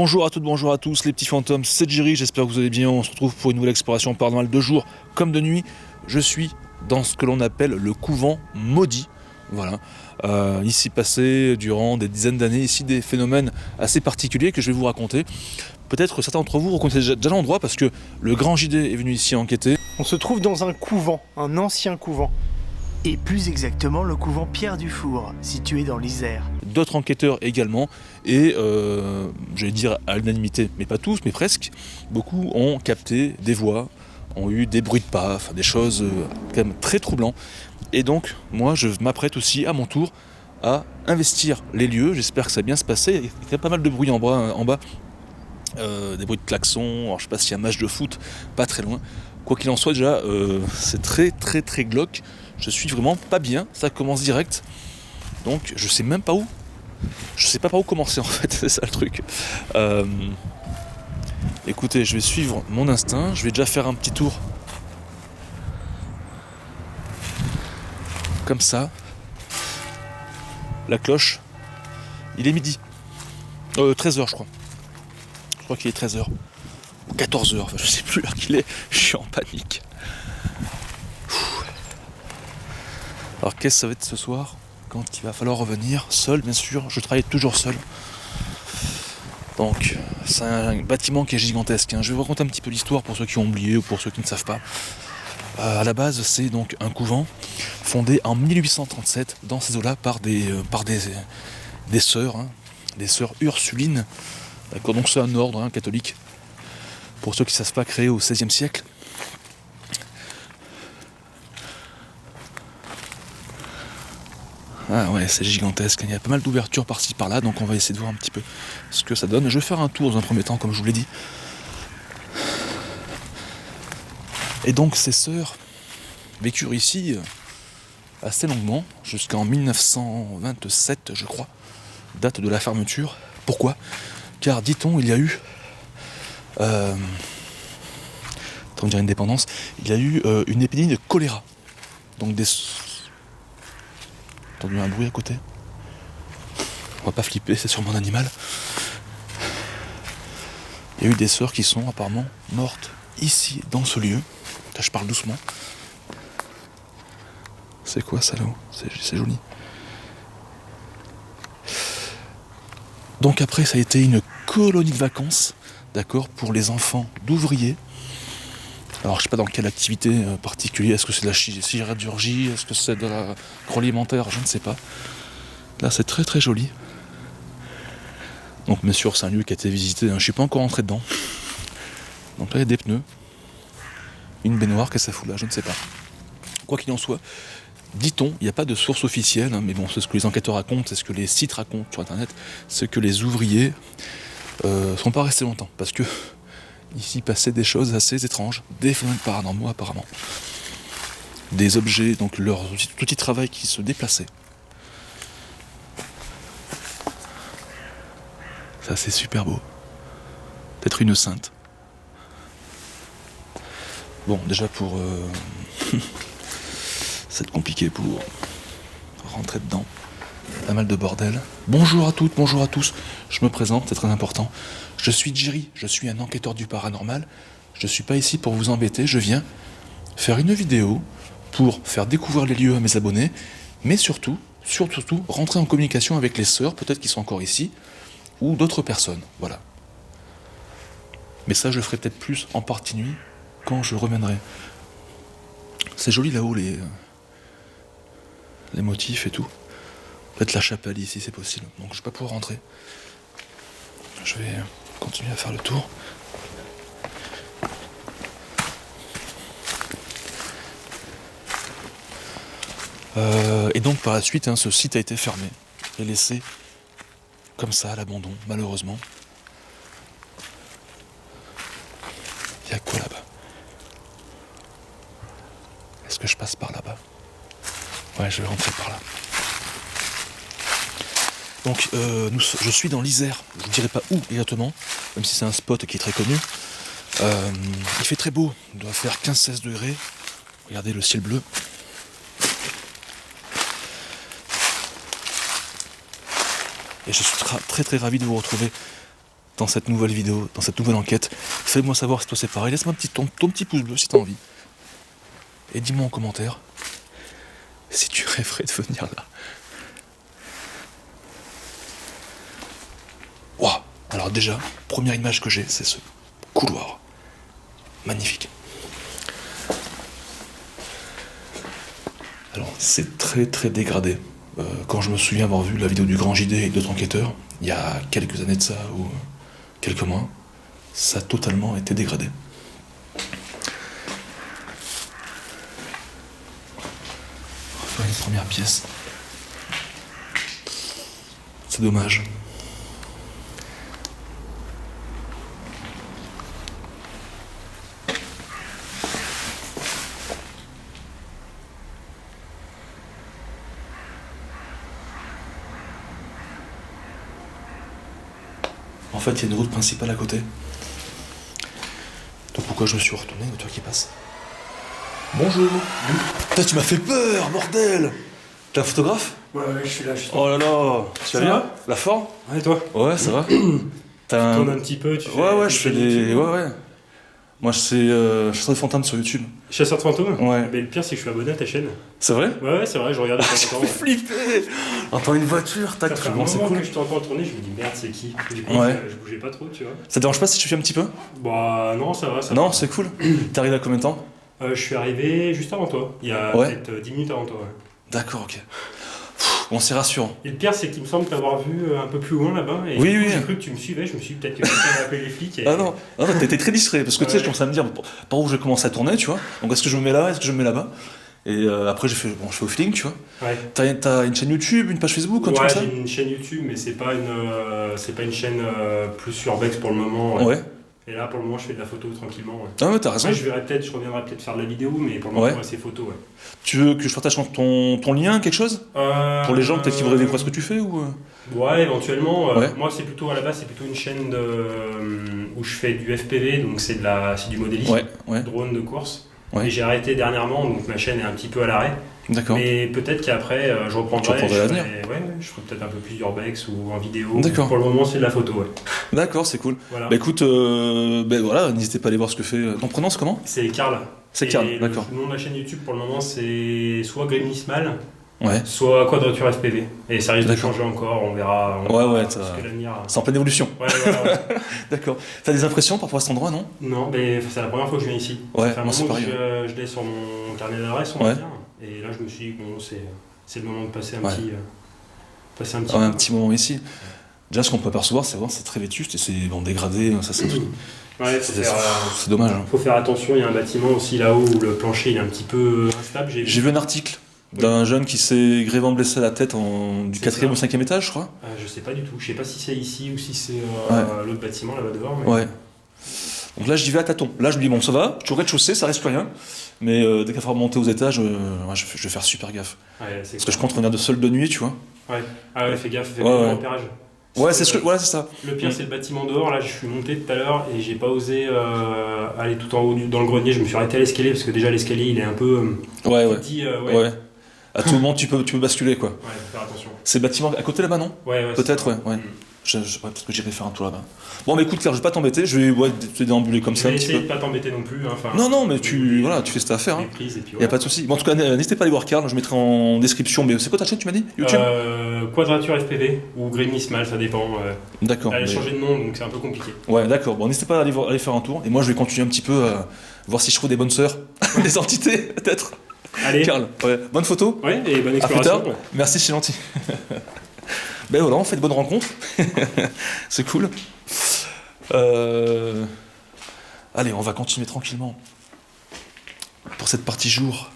Bonjour à toutes, bonjour à tous, les petits fantômes, c'est Jiri, j'espère que vous allez bien. On se retrouve pour une nouvelle exploration paranormale de jour comme de nuit. Je suis dans ce que l'on appelle le couvent maudit. Voilà. Ici passé durant des dizaines d'années, ici des phénomènes assez particuliers que je vais vous raconter. Peut-être que certains d'entre vous reconnaissent déjà l'endroit parce que le grand JD est venu ici enquêter. On se trouve dans un couvent, un ancien couvent. Et plus exactement le couvent Pierre Dufour, situé dans l'Isère. D'autres enquêteurs également, et j'allais dire à l'unanimité, mais pas tous, mais presque, beaucoup ont capté des voix, ont eu des bruits de pas, enfin, des choses quand même très troublantes. Et donc, moi, je m'apprête aussi à mon tour à investir les lieux. J'espère que ça va bien se passer. Il y a quand même pas mal de bruit en bas. Des bruits de klaxons, alors je sais pas s'il y a un match de foot, pas très loin. Quoi qu'il en soit, déjà, c'est très très très glauque. Je suis vraiment pas bien, ça commence direct. Donc je sais même pas où. Je sais pas par où commencer en fait, c'est ça le truc. Écoutez, je vais suivre mon instinct, je vais déjà faire un petit tour. Comme ça. La cloche. Il est midi. 13h je crois. Je crois qu'il est 13h. Ou 14h, enfin, je sais plus l'heure qu'il est. Je suis en panique. Alors qu'est-ce que ça va être ce soir, quand il va falloir revenir, seul bien sûr, je travaille toujours seul. Donc c'est un bâtiment qui est gigantesque, hein. Je vais vous raconter un petit peu l'histoire pour ceux qui ont oublié ou pour ceux qui ne savent pas. À la base c'est donc un couvent fondé en 1837 dans ces eaux-là par des sœurs, hein, des sœurs Ursulines. D'accord, donc c'est un ordre, hein, catholique, pour ceux qui ne savent pas, créé au XVIe siècle. Ah ouais, c'est gigantesque, il y a pas mal d'ouvertures par-ci par-là, donc on va essayer de voir un petit peu ce que ça donne. Je vais faire un tour dans un premier temps, comme je vous l'ai dit. Et donc ces sœurs vécurent ici assez longuement, jusqu'en 1927 je crois, date de la fermeture. Pourquoi ? Car dit-on, il y a eu, tant dire indépendance, il y a eu une épidémie de choléra. Donc des... Entendu un bruit à côté. On va pas flipper, c'est sûrement un animal. Il y a eu des sœurs qui sont apparemment mortes ici, dans ce lieu. Là, je parle doucement. C'est quoi ça là-haut ? C'est joli. Donc après, ça a été une colonie de vacances, d'accord, pour les enfants d'ouvriers. Alors je sais pas dans quelle activité particulière, est-ce que c'est de la chirurgie, est-ce que c'est de l'agroalimentaire, je ne sais pas. Là c'est très très joli. Donc bien sûr c'est un lieu qui a été visité, hein. Je suis pas encore entré dedans. Donc là il y a des pneus, une baignoire, qu'est-ce que ça fout là, je ne sais pas. Quoi qu'il en soit, dit-on, il n'y a pas de source officielle, hein, mais bon c'est ce que les enquêteurs racontent, c'est ce que les sites racontent sur internet, c'est que les ouvriers sont pas restés longtemps, parce que ici passaient des choses assez étranges, des phénomènes paranormaux apparemment. Des objets, donc leur outil de travail qui se déplaçaient. Ça c'est super beau. Peut-être une sainte. Bon, déjà pour... c'est compliqué pour rentrer dedans. Pas mal de bordel. Bonjour à toutes, bonjour à tous. Je me présente, c'est très important. Je suis Jiri, je suis un enquêteur du paranormal. Je suis pas ici pour vous embêter, je viens faire une vidéo pour faire découvrir les lieux à mes abonnés, mais surtout, rentrer en communication avec les sœurs, peut-être qui sont encore ici, ou d'autres personnes, voilà. Mais ça, je le ferai peut-être plus en partie nuit, quand je reviendrai. C'est joli là-haut, les motifs et tout. Peut-être la chapelle ici, c'est possible. Donc je vais pas pouvoir rentrer. Je vais continuer à faire le tour. Et donc par la suite, hein, ce site a été fermé et laissé comme ça à l'abandon, malheureusement. Il y a quoi là-bas ? Est-ce que je passe par là-bas ? Ouais, je vais rentrer par là. Donc je suis dans l'Isère, je ne dirai pas où exactement, même si c'est un spot qui est très connu. Il fait très beau, il doit faire 15-16 degrés. Regardez le ciel bleu. Et je suis très très ravi de vous retrouver dans cette nouvelle vidéo, dans cette nouvelle enquête. Fais-moi savoir si toi c'est pareil. Laisse-moi ton petit pouce bleu si t'as envie. Et dis-moi en commentaire si tu rêverais de venir là. Waouh! Alors déjà, première image que j'ai, c'est ce couloir. Magnifique. Alors c'est très très dégradé. Quand je me souviens avoir vu la vidéo du Grand JD et d'autres enquêteurs, il y a quelques années de ça, ou quelques mois, ça a totalement été dégradé. Enfin, une première pièce. C'est dommage. En fait, il y a une route principale à côté. Donc pourquoi je me suis retourné, une voiture qui passe. Bonjour. Putain, tu m'as fait peur, bordel. T'es un photographe? Ouais, je suis là. Oh là là. Tu vas bien? La forme? Ouais, toi? Ouais, ça va. T'as Tu tournes un petit peu, tu fais... Ouais, je fais des... Ouais. Moi, je chasseur de fantômes sur YouTube. Chasseur de fantômes? Ouais. Mais le pire, c'est que je suis abonné à ta chaîne. C'est vrai? Ouais, c'est vrai, je regarde de temps en temps. Flipper. Entends une voiture, tac, Ça fait un bon, c'est moment cool. que je t'entends tourner, je me dis merde, c'est qui? Du coup, Ouais. je bougeais pas trop, tu vois. Ça te dérange pas si tu fais un petit peu? Bah non, ça va, ça Non, va. c'est cool. T'arrives à combien de temps? Je suis arrivé juste avant toi. Il y a Ouais. peut-être 10 minutes avant toi, ouais. D'accord, ok. Bon, c'est rassurant. Et le pire, c'est qu'il me semble t'avoir vu un peu plus loin là-bas. Et Oui, du coup, oui. j'ai cru que tu me suivais. Je me suis dit peut-être que quelqu'un a appelé les flics. Et... Ah non, t'as été très distrait, parce que tu sais, je commençais à me dire par où je commence à tourner, tu vois. Donc est-ce que je me mets là, est-ce que je me mets là-bas? Et après, je fais au feeling, tu vois. Ouais. T'as une chaîne YouTube, une page Facebook, un truc Ouais, comme ça? j'ai une chaîne YouTube, mais c'est pas une chaîne plus urbex pour le moment. Ouais. Et là, pour le moment, je fais de la photo tranquillement. Ouais. Ah ouais, t'as raison. Ouais, je reviendrai peut-être faire de la vidéo, mais pour le moment, c'est photo. Ouais. Tu veux que je partage ton lien, quelque chose? Pour les gens, peut-être qu'ils voudraient découvrir ce que tu fais ou... Ouais, éventuellement. Ouais. Moi, c'est plutôt à la base, c'est plutôt une chaîne où je fais du FPV, donc c'est du modélisme, Ouais, drone de course. Ouais. Et j'ai arrêté dernièrement, donc ma chaîne est un petit peu à l'arrêt. d'accord. Mais peut-être qu'après, je reprendrai. Tu reprendras à l'avenir. Je ferai peut-être un peu plus d'urbex ou en vidéo. D'accord. Pour le moment, c'est de la photo. Ouais. D'accord, c'est cool. Voilà. Bah écoute, voilà, n'hésitez pas à aller voir ce que fait... Ton prénom, c'est comment? C'est Karl. C'est Et Karl, d'accord. Le nom de la chaîne YouTube pour le moment, c'est soit Grimnismal, Ouais. soit Quadrature FPV. Et ça risque de D'accord. changer encore, on verra. Ouais, ce que l'avenir. c'est en pleine évolution. Ouais, ouais. D'accord. T'as des impressions par rapport à cet endroit, non? Non, mais c'est la première fois que je viens ici. Ouais, ça fait un moi, c'est moment que pareil. je l'ai sur mon carnet d'adresse, on va Ouais. dire. Et là, je me suis dit, bon, c'est le moment de passer un Ouais. passer un petit. Ouais, un petit moment ici. Déjà, ce qu'on peut apercevoir, c'est vraiment c'est très vétuste et c'est dégradé. Ça, c'est Ouais, c'est dommage. Hein. faut faire attention, il y a un bâtiment aussi là-haut où le plancher il est un petit peu instable. J'ai vu un article d'un jeune qui s'est grièvement blessé à la tête du C'est 4e ça. ou 5e étage, je crois. Je sais pas du tout, je sais pas si c'est ici ou si c'est Ouais. l'autre bâtiment là-bas devant. Mais... Ouais. Donc là, j'y vais à tâtons. Là, je me dis, bon, ça va, je suis au rez-de-chaussée, ça reste rien. Mais dès qu'il va falloir monter aux étages, je vais faire super gaffe. Ouais, c'est Parce que je compte revenir de seul de nuit, tu vois. Ouais. Ah ouais, fais gaffe, fais Ouais, bien ouais. le repérage. Ouais, c'est ça. Le pire, c'est le bâtiment dehors. Là, je suis monté tout à l'heure et j'ai pas osé aller tout en haut dans le grenier. Je me suis arrêté à l'escalier parce que déjà l'escalier il est un peu. Ouais. Ouais. À tout moment, tu peux basculer, quoi. Ouais, faut faire attention. C'est le bâtiment à côté là-bas, non? Ouais, Peut-être, c'est ça. ouais. Peut-être que j'irai faire un tour là-bas. Bon, mais écoute, Claire, je vais pas t'embêter, je vais te déambuler comme Je ça un vais petit essayer peu. de pas t'embêter non plus. Enfin, Non, mais tu fais ce que t'as à faire. les Hein. prises et puis Y a voilà. pas de souci. Bon, en tout cas, n'hésitez pas à aller voir Karl, je mettrai en description. Mais c'est quoi ta chaîne, tu m'as dit? YouTube? Quadrature FPV ou Grimnismal, ça dépend. D'accord. Elle a mais- changé de nom donc c'est un peu compliqué. Ouais, d'accord. Bon, n'hésitez pas à aller faire un tour. Et moi, je vais continuer un petit peu à voir si je trouve des bonnes sœurs, des entités, peut-être. Allez. Karl, ouais. Bonne photo. Ouais, et bonne À plus exploration. tard. Merci, c'est gentil. Ben voilà, on fait de bonnes rencontres. C'est cool. Allez, on va continuer tranquillement pour cette partie jour.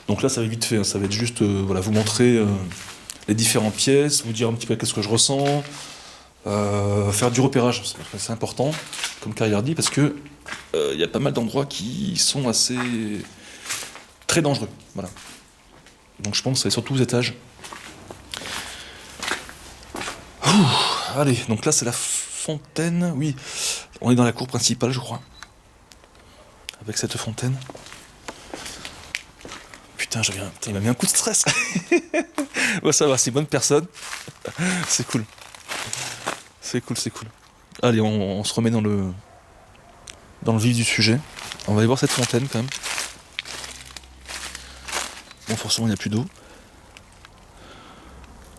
Donc là, ça va être vite fait. Hein. Ça va être juste vous montrer les différentes pièces, vous dire un petit peu qu'est-ce que je ressens, faire du repérage. C'est important, comme Carrière dit, parce que il y a pas mal d'endroits qui sont assez très dangereux. Voilà. Donc je pense que c'est surtout aux étages. Allez, donc là c'est la fontaine, oui, on est dans la cour principale je crois, avec cette fontaine. Putain, il m'a mis un coup de stress. Bon, ça va, c'est une bonne personne, c'est cool. Allez, on se remet dans le vif du sujet. On va aller voir cette fontaine quand même. Bon, forcément, il n'y a plus d'eau.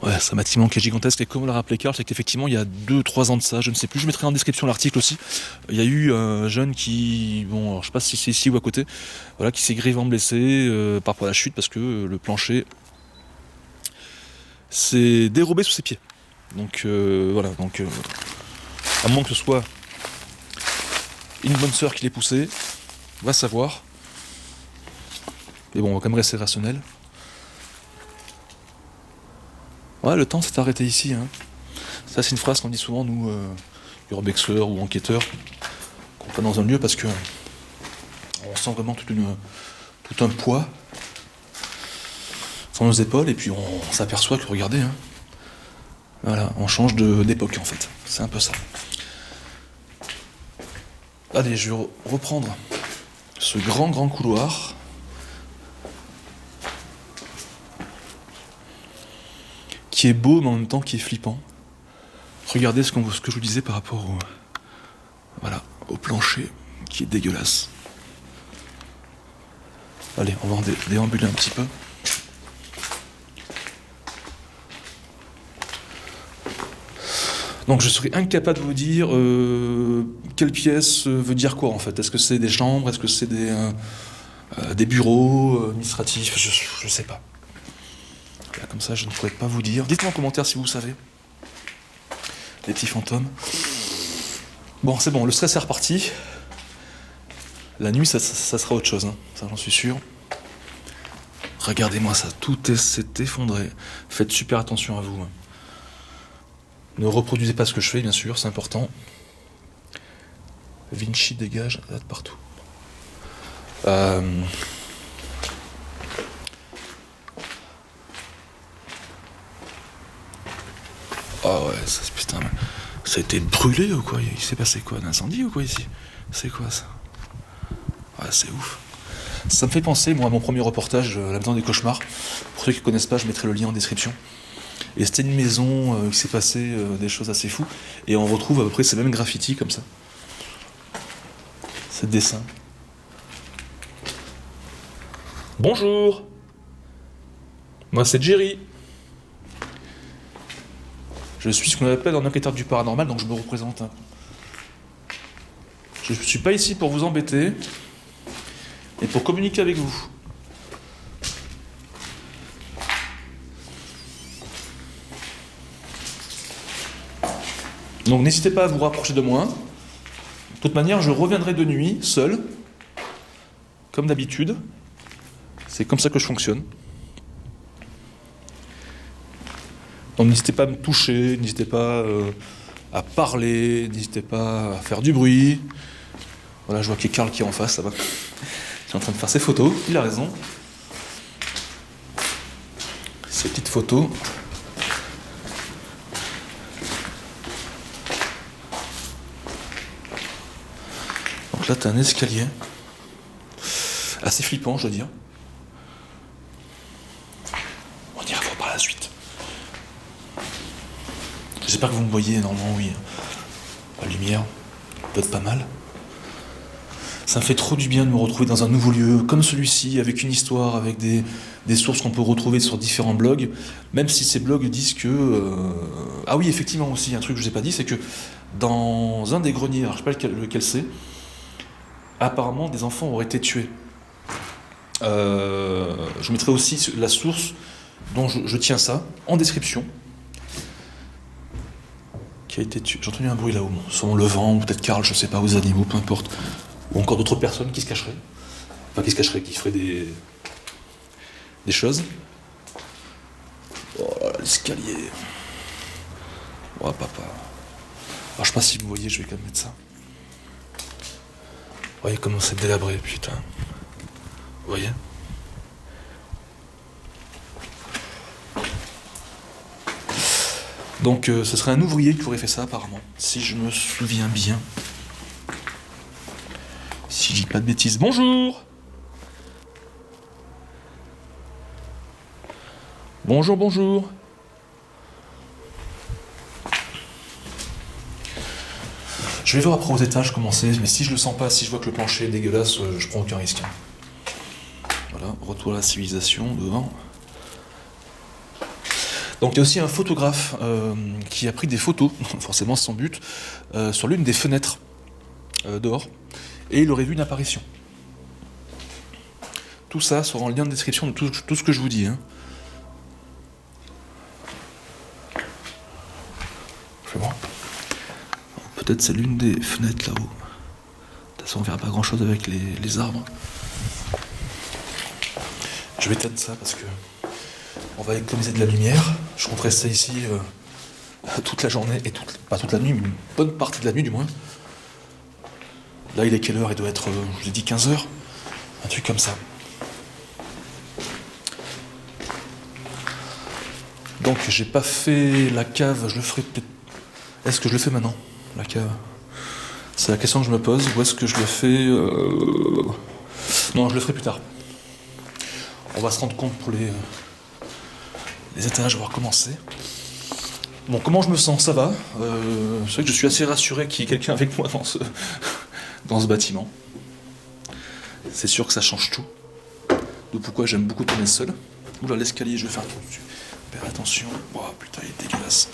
Ouais, c'est un bâtiment qui est gigantesque, et comme l'a rappelé Karl, c'est qu'effectivement, il y a 2-3 ans de ça, je ne sais plus, je mettrai en description l'article aussi. Il y a eu un jeune qui, bon, alors, je sais pas si c'est ici ou à côté, voilà, qui s'est grièvement blessé par rapport à la chute, parce que le plancher s'est dérobé sous ses pieds. Donc voilà, à moins que ce soit une bonne sœur qui l'ait poussé, va savoir. Mais bon, on va quand même rester rationnel. Ouais, le temps s'est arrêté ici. Hein. Ça, c'est une phrase qu'on dit souvent, nous, urbexeurs ou enquêteurs, qu'on fait dans un lieu parce que on sent vraiment tout un poids sur nos épaules, et puis on s'aperçoit que, regardez, hein, voilà, on change d'époque en fait. C'est un peu ça. Allez, je vais reprendre ce grand couloir. Qui est beau, mais en même temps qui est flippant. Regardez ce que je vous disais par rapport au plancher, qui est dégueulasse. Allez, on va en déambuler un petit peu. Donc je serais incapable de vous dire quelle pièce veut dire quoi en fait. Est-ce que c'est des chambres? Est-ce que c'est des bureaux administratifs? Je sais pas. Là, comme ça, je ne pourrais pas vous dire. Dites-moi en commentaire si vous savez. Les petits fantômes. Bon, c'est bon, le stress est reparti. La nuit, ça sera autre chose, hein. Ça j'en suis sûr. Regardez-moi ça, tout s'est effondré. Faites super attention à vous. Hein. Ne reproduisez pas ce que je fais, bien sûr, c'est important. Vinci dégage, là de partout. Oh ouais, putain, ça a été brûlé ou quoi? Il s'est passé quoi? Un incendie ou quoi ici? C'est quoi ça? Ouais, c'est ouf. Ça me fait penser, moi, à mon premier reportage, La Maison des Cauchemars. Pour ceux qui ne connaissent pas, je mettrai le lien en description. Et c'était une maison où il s'est passé des choses assez fous. Et on retrouve à peu près ces mêmes graffitis comme ça. Ces dessins. Bonjour! Moi, c'est Jerry. Je suis ce qu'on appelle un enquêteur du paranormal, donc je me représente. Je ne suis pas ici pour vous embêter, et pour communiquer avec vous. Donc n'hésitez pas à vous rapprocher de moi. De toute manière, je reviendrai de nuit, seul, comme d'habitude. C'est comme ça que je fonctionne. Donc n'hésitez pas à me toucher, n'hésitez pas à parler, n'hésitez pas à faire du bruit. Voilà, je vois qu'il y a Karl qui est en face, ça va. Il est en train de faire ses photos, il a raison. Ces petites photos. Donc là, t'as un escalier. Assez flippant, je dois dire. On ira voir par la suite. J'espère que vous me voyez, normalement oui. La lumière peut être pas mal. Ça me fait trop du bien de me retrouver dans un nouveau lieu, comme celui-ci, avec une histoire, avec des sources qu'on peut retrouver sur différents blogs, même si ces blogs disent que... Ah oui, effectivement aussi, un truc que je n'ai pas dit, c'est que dans un des greniers, alors je ne sais pas lequel c'est, apparemment des enfants auraient été tués. Je mettrai aussi la source dont je tiens ça en description. Qui a été tué. J'ai entendu un bruit là-haut, sûrement le vent, ou peut-être Karl, je sais pas, aux animaux, peu importe. Ou encore d'autres personnes qui se cacheraient. Enfin, qui se cacheraient, qui feraient des choses. Oh là là, l'escalier. Oh papa. Alors, je sais pas si vous voyez, je vais quand même mettre ça. Vous voyez comment c'est délabré, putain. Vous voyez? Donc ce serait un ouvrier qui aurait fait ça apparemment, si je me souviens bien. Si je dis pas de bêtises. Bonjour! Bonjour, bonjour. Je vais voir après aux étages comment c'est, mais si je le sens pas, si je vois que le plancher est dégueulasse, je prends aucun risque. Voilà, retour à la civilisation devant. Donc il y a aussi un photographe qui a pris des photos, forcément c'est son but, sur l'une des fenêtres dehors, et il aurait vu une apparition. Tout ça sera en lien de description de tout ce que je vous dis. Hein. Je vais voir. Peut-être c'est l'une des fenêtres là-haut. De toute façon on verra pas grand chose avec les arbres. Je vais éteindre ça parce que on va économiser de la lumière. Je compte rester ici toute la journée, et pas toute la nuit, mais une bonne partie de la nuit du moins. Là il est quelle heure? Il doit être, je vous ai dit 15h. Un truc comme ça. Donc j'ai pas fait la cave, je le ferai peut-être. Est-ce que je le fais maintenant, la cave? C'est la question que je me pose, ou est-ce que je le fais Non, je le ferai plus tard. On va se rendre compte pour les étages, voir comment c'est. Bon, comment je me sens? Ça va. C'est vrai que je suis assez rassuré qu'il y ait quelqu'un avec moi dans ce bâtiment. C'est sûr que ça change tout. De pourquoi j'aime beaucoup tourner seul. Oula, l'escalier, je vais faire attention. Faire attention. Oh putain, il est dégueulasse.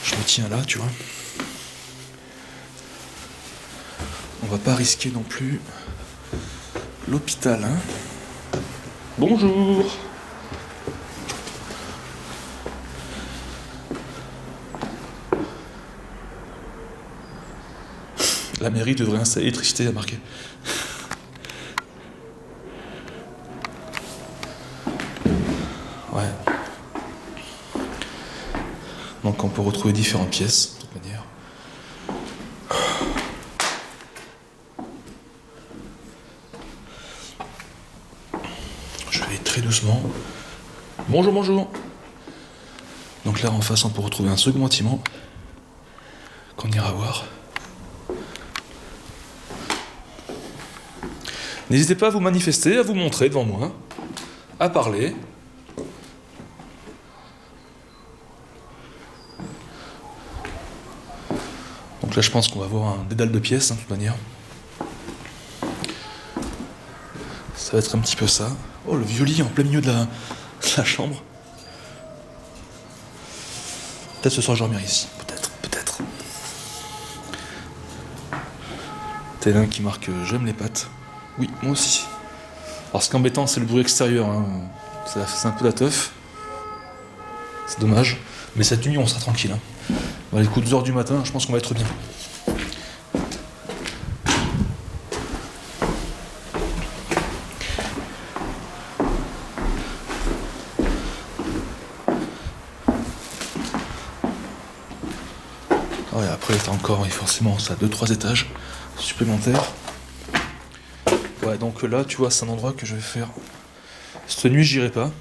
Je me tiens là, tu vois. On va pas risquer non plus l'hôpital, hein. Bonjour. La mairie devrait installer l'électricité, à marquer. Ouais. Donc on peut retrouver différentes pièces, de toute manière. Je vais aller très doucement. Bonjour, bonjour. Donc là en face on peut retrouver un second bâtiment qu'on ira voir. N'hésitez pas à vous manifester, à vous montrer devant moi, à parler. Donc là je pense qu'on va avoir un dédale de pièces, hein, de toute manière. Ça va être un petit peu ça. Oh, le vieux lit en plein milieu de la chambre. Peut-être ce soir je dormirai ici. Peut-être. T'as l'un qui marque « J'aime les pâtes ». Oui, moi aussi. Alors ce qui est embêtant, c'est le bruit extérieur. Hein. C'est un peu la teuf. C'est dommage. Mais cette nuit, on sera tranquille. Hein. Bon, les coups de 2h du matin, je pense qu'on va être bien. Ouais, après, t'as encore, forcément, ça 2-3 étages supplémentaires. Ouais, donc là, tu vois, c'est un endroit que je vais faire. Cette nuit, j'irai pas.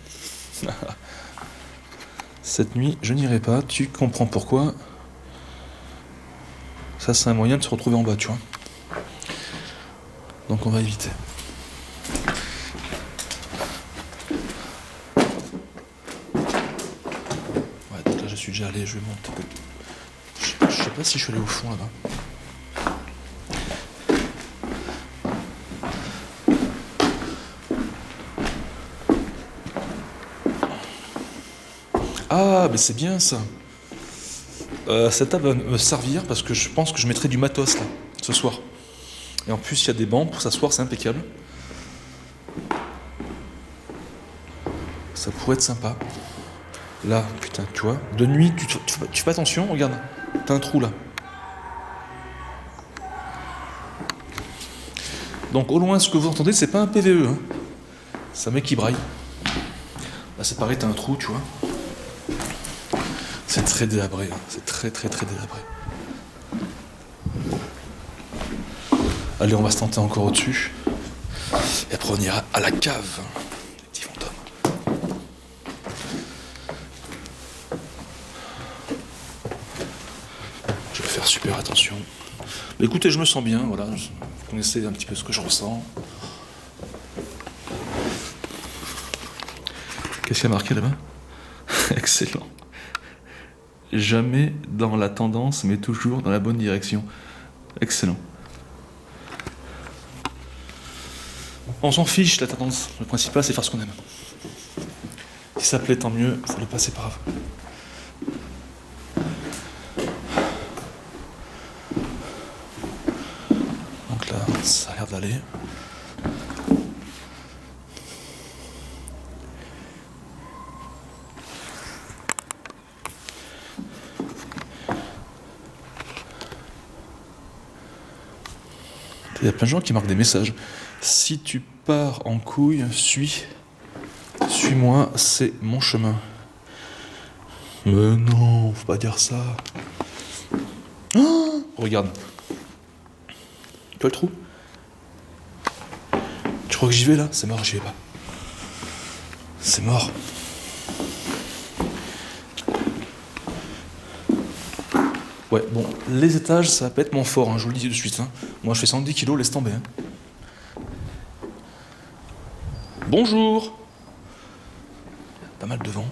Cette nuit, je n'irai pas. Tu comprends pourquoi. Ça, c'est un moyen de se retrouver en bas, tu vois. Donc on va éviter. Ouais, donc là, je suis déjà allé, je vais monter. Je sais pas si je suis allé au fond, là-bas. Ah, mais c'est bien ça. Cette table va me servir parce que je pense que je mettrai du matos là, ce soir. Et en plus, il y a des bancs pour s'asseoir, c'est impeccable. Ça pourrait être sympa. Là, putain, tu vois, de nuit, tu fais attention, regarde, t'as un trou là. Donc au loin, ce que vous entendez, c'est pas un PVE, hein. C'est un mec qui braille. Là, c'est pareil, t'as un trou, tu vois. C'est très délabré, hein. C'est très délabré. Allez, on va se tenter encore au-dessus. Et après, on ira à la cave. Les petits fantômes. Je vais faire super attention. Mais écoutez, je me sens bien, voilà. Vous connaissez un petit peu ce que je ressens. Qu'est-ce qu'il y a marqué là-bas? Excellent. Jamais dans la tendance, mais toujours dans la bonne direction. Excellent. On s'en fiche la tendance. Le principal c'est faire ce qu'on aime. Si ça plaît tant mieux, ça ne pas c'est pas grave. Donc là, ça a l'air d'aller. Il y a plein de gens qui marquent des messages. Si tu pars en couille, suis-moi, c'est mon chemin. Mais non, faut pas dire ça. Oh, regarde. Tu vois le trou? Tu crois que j'y vais là? C'est mort, j'y vais pas. C'est mort. Ouais, bon, les étages, ça va pas être mon fort, hein, je vous le dis tout de suite. Hein. Moi, je fais 110 kilos, laisse tomber. Hein. Bonjour. Pas mal de vent.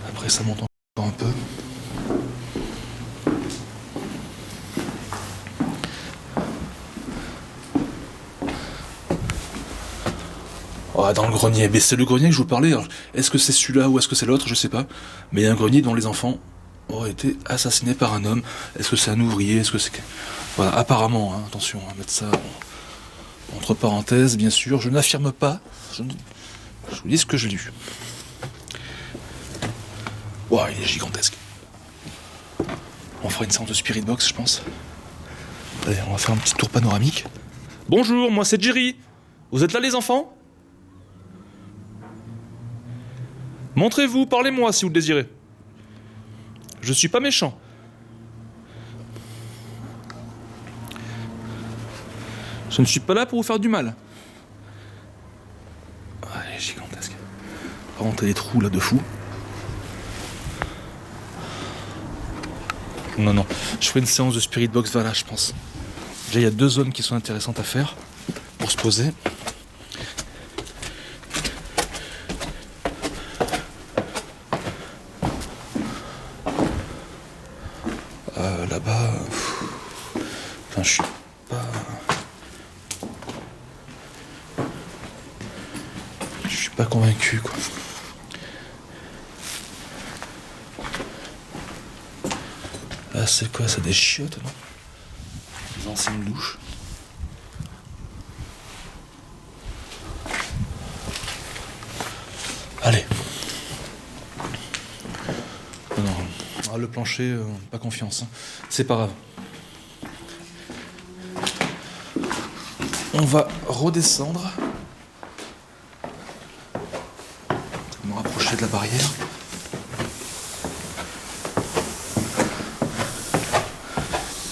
Après, ça monte encore un peu. Oh, dans le grenier, mais c'est le grenier que je vous parlais. Alors, est-ce que c'est celui-là ou est-ce que c'est l'autre, je sais pas. Mais il y a un grenier dont les enfants auraient été assassinés par un homme. Est-ce que c'est un ouvrier? Est-ce que c'est... Voilà, apparemment, hein, attention, on va mettre ça entre parenthèses, bien sûr. Je n'affirme pas, je vous dis ce que j'ai lu. Ouah, il est gigantesque. On fera une séance de Spirit Box, je pense. Allez, on va faire un petit tour panoramique. Bonjour, moi c'est Jerry. Vous êtes là les enfants? Montrez-vous, parlez-moi si vous le désirez. Je suis pas méchant. Je ne suis pas là pour vous faire du mal. Ah, elle est gigantesque. Par contre, il y a des trous là de fou. Non, non. Je ferai une séance de Spirit Box Vala, je pense. Déjà, il y a 2 zones qui sont intéressantes à faire pour se poser. Là-bas... Enfin, je suis pas... Je suis pas convaincu, quoi. Là, c'est quoi? C'est des chiottes, non? Des anciennes douches. Allez. Non. Ah, le plancher, pas confiance. Hein. C'est pas grave. On va redescendre. Je vais me rapprocher de la barrière.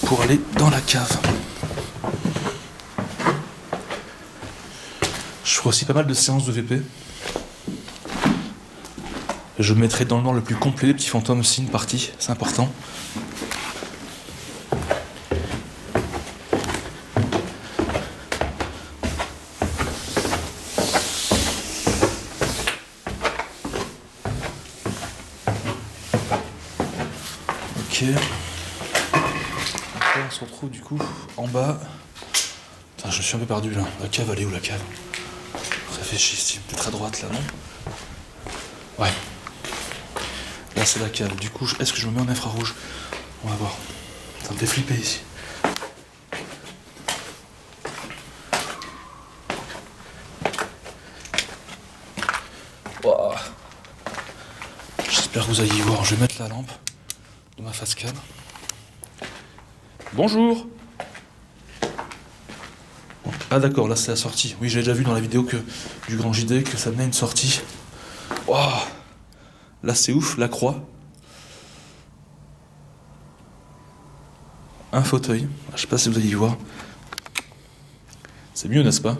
Pour aller dans la cave. Je ferai aussi pas mal de séances de VP. Je mettrai dans le noir le plus complet les petits fantômes aussi, une partie, c'est important. Ok. Après on se retrouve du coup en bas. Putain, je suis un peu perdu là. La cave, elle est où la cave? Réfléchis, peut-être à droite là, non? Ouais. Là c'est la cave. Du coup, est-ce que je me mets en infrarouge? On va voir. Ça me fait flipper ici. Wow. J'espère que vous allez y voir. Je vais mettre la lampe de ma face cam. Bonjour. Ah d'accord, là c'est la sortie. Oui, j'ai déjà vu dans la vidéo du Grand JD que ça menait une sortie. Wow. Là c'est ouf, la croix. Un fauteuil. Je sais pas si vous allez y voir. C'est mieux, n'est-ce pas?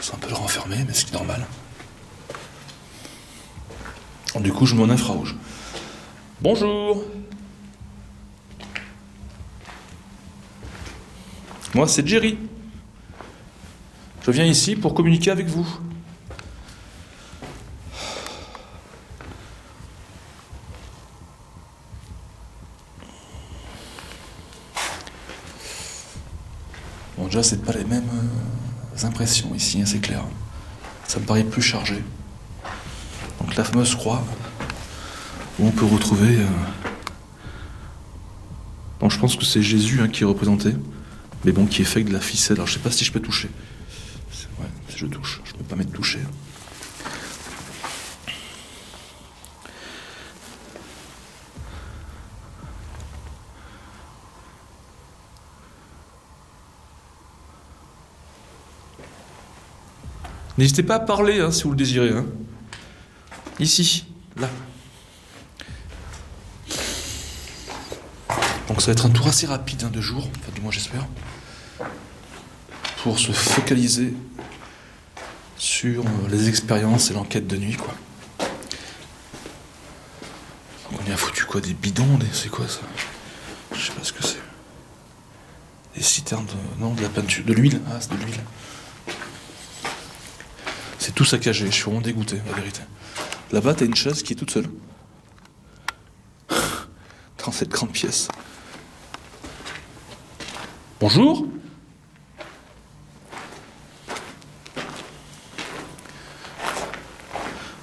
C'est un peu le renfermé, mais c'est normal. Du coup, je mets en infrarouge. Bonjour. Moi, c'est Jerry. Je viens ici pour communiquer avec vous. Bon, déjà, c'est pas les mêmes impressions ici, hein, c'est clair. Ça me paraît plus chargé. Donc la fameuse croix, où on peut retrouver... Donc je pense que c'est Jésus, hein, qui est représenté, mais bon, qui est fait avec de la ficelle. Alors je sais pas si je peux toucher. Ouais, si je touche, je peux pas mettre toucher. N'hésitez pas à parler, hein, si vous le désirez. Hein. Ici, là. Donc ça va être un tour assez rapide, hein, de jour, enfin du moins j'espère, pour se focaliser sur les expériences et l'enquête de nuit, quoi. Donc on y a foutu quoi, des bidons, c'est quoi ça? Je sais pas ce que c'est. Des citernes de... Non, de la peinture, de l'huile. Ah, c'est de l'huile. C'est tout saccagé, je suis vraiment dégoûté, la vérité. Là-bas, t'as une chaise qui est toute seule. Dans cette grande pièce. Bonjour.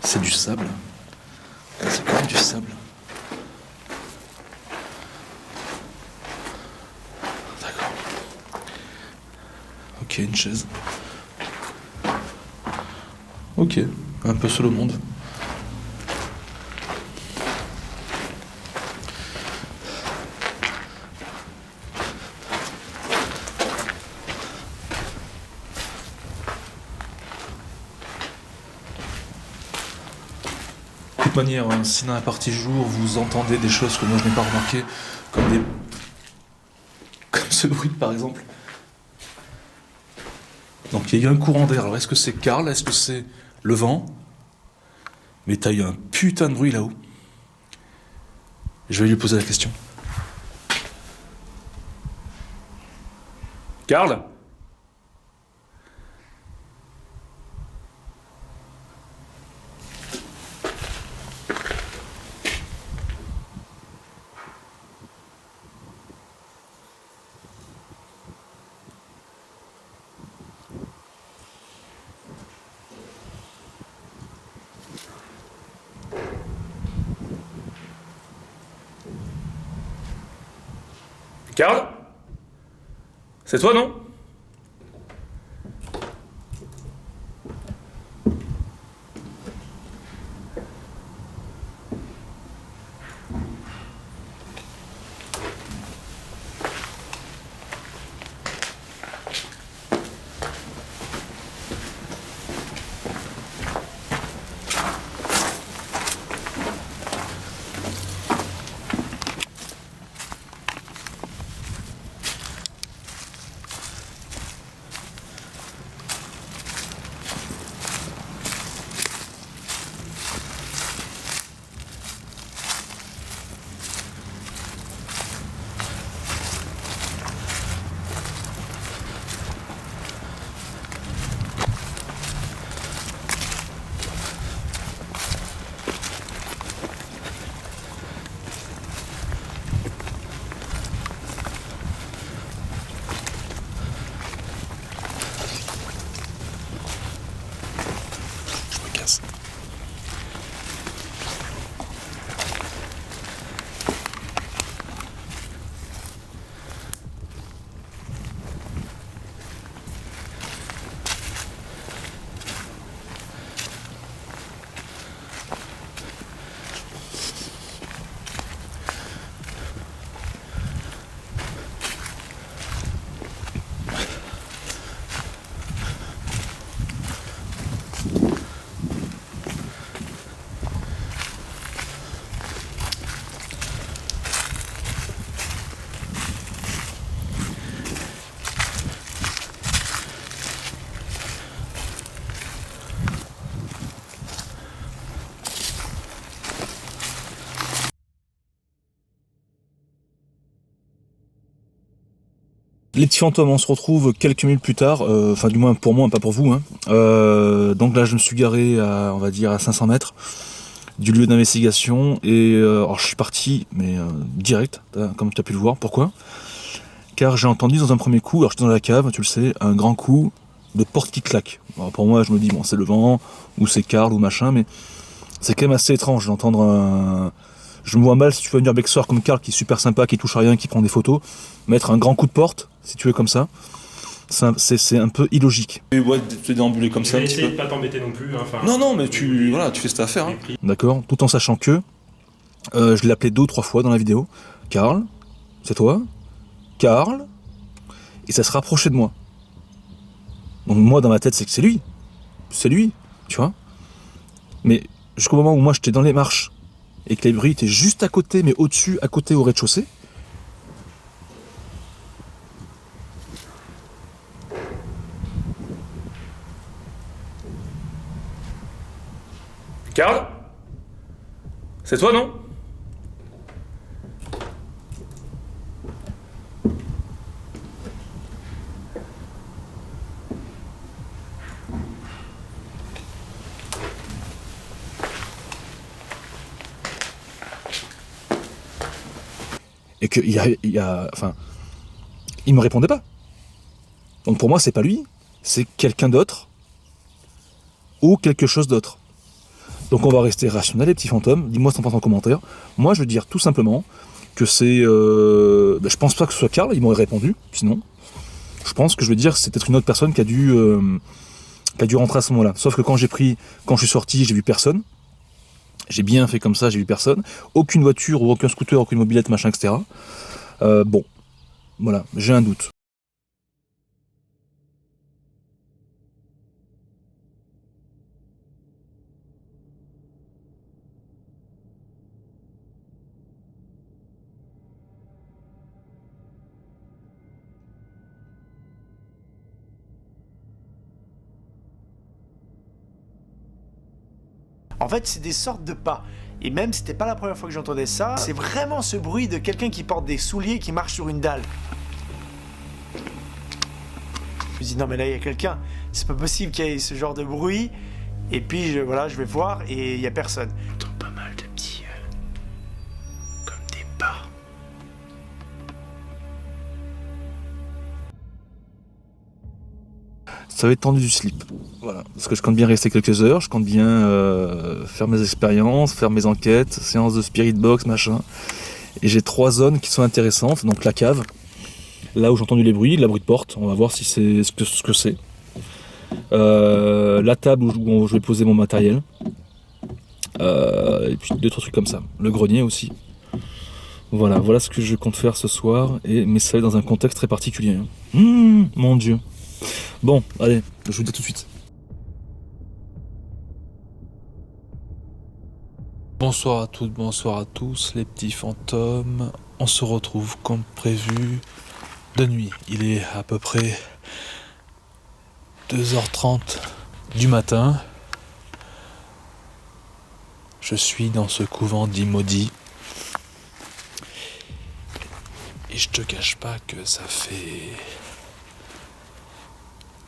C'est du sable. C'est quand même du sable. D'accord. Ok, une chaise. Ok, un peu seul au monde. De toute manière, hein, si dans la partie jour vous entendez des choses que moi je n'ai pas remarquées, comme ce bruit par exemple. Donc il y a eu un courant d'air. Alors est-ce que c'est Karl? Est-ce que c'est le vent? Mais t'as eu un putain de bruit là-haut. Je vais lui poser la question. Karl? Karl? C'est toi, non? Les petits fantômes, on se retrouve quelques minutes plus tard, enfin du moins pour moi, pas pour vous. Hein. Donc là, je me suis garé à, on va dire, à 500 mètres du lieu d'investigation et alors je suis parti, mais direct, comme tu as pu le voir. Pourquoi? car j'ai entendu dans un premier coup, alors j'étais dans la cave, tu le sais, un grand coup de porte qui claque. Alors pour moi, je me dis, bon, c'est le vent, ou c'est Karl, ou machin, mais c'est quand même assez étrange d'entendre un... Je me vois mal, si tu veux, un urbexeur comme Karl, qui est super sympa, qui touche à rien, qui prend des photos, mettre un grand coup de porte, si tu veux, comme ça. C'est un peu illogique. Et ouais, de déambuler comme Je ça vais un petit essayer peu. de pas t'embêter non plus. Hein, enfin, Non, mais tu fais ce que t'as à faire. j'ai Hein. pris. D'accord, tout en sachant que je l'ai appelé 2 ou 3 fois dans la vidéo. Karl, c'est toi. Karl, et ça se rapprochait de moi. Donc moi, dans ma tête, c'est que c'est lui. C'est lui, tu vois. Mais jusqu'au moment où moi, j'étais dans les marches et que les bruits étaient juste à côté, mais au-dessus, à côté au rez-de-chaussée. Karl, c'est toi, non? Et qu'il y a... Enfin, il me répondait pas. Donc pour moi, c'est pas lui, c'est quelqu'un d'autre ou quelque chose d'autre. Donc on va rester rationnel, les petits fantômes. Dis-moi ce que t'en penses en commentaire. Moi, je veux dire tout simplement que c'est... je pense pas que ce soit Karl, il m'aurait répondu, sinon. Je pense que je veux dire c'est peut-être une autre personne qui a dû rentrer à ce moment-là. Sauf que quand je suis sorti, j'ai vu personne. J'ai bien fait comme ça, j'ai vu personne. Aucune voiture ou aucun scooter, aucune mobilette, machin, etc. Bon, voilà, j'ai un doute. En fait, c'est des sortes de pas. Et même, c'était pas la première fois que j'entendais ça. C'est vraiment ce bruit de quelqu'un qui porte des souliers et qui marche sur une dalle. Je me dis, non, mais là, il y a quelqu'un. C'est pas possible qu'il y ait ce genre de bruit. Et puis, je vais voir et il y a personne. J'entends pas mal de petits... comme des pas. Ça va être tendu du slip. Voilà. Parce que je compte bien rester quelques heures, je compte bien faire mes expériences, faire mes enquêtes, séances de spirit box, machin. Et j'ai 3 zones qui sont intéressantes. Donc la cave, là où j'ai entendu les bruits, la bruit de porte, on va voir si c'est ce que c'est. La table où je vais poser mon matériel. Et puis 2-3 trucs comme ça. Le grenier aussi. Voilà ce que je compte faire ce soir. Mais ça va être dans un contexte très particulier. Mon Dieu. Bon, allez, je vous dis tout de suite. Bonsoir à toutes, bonsoir à tous, les petits fantômes. On se retrouve comme prévu de nuit. Il est à peu près 2h30 du matin. Je suis dans ce couvent dit maudit. Et je te cache pas que ça fait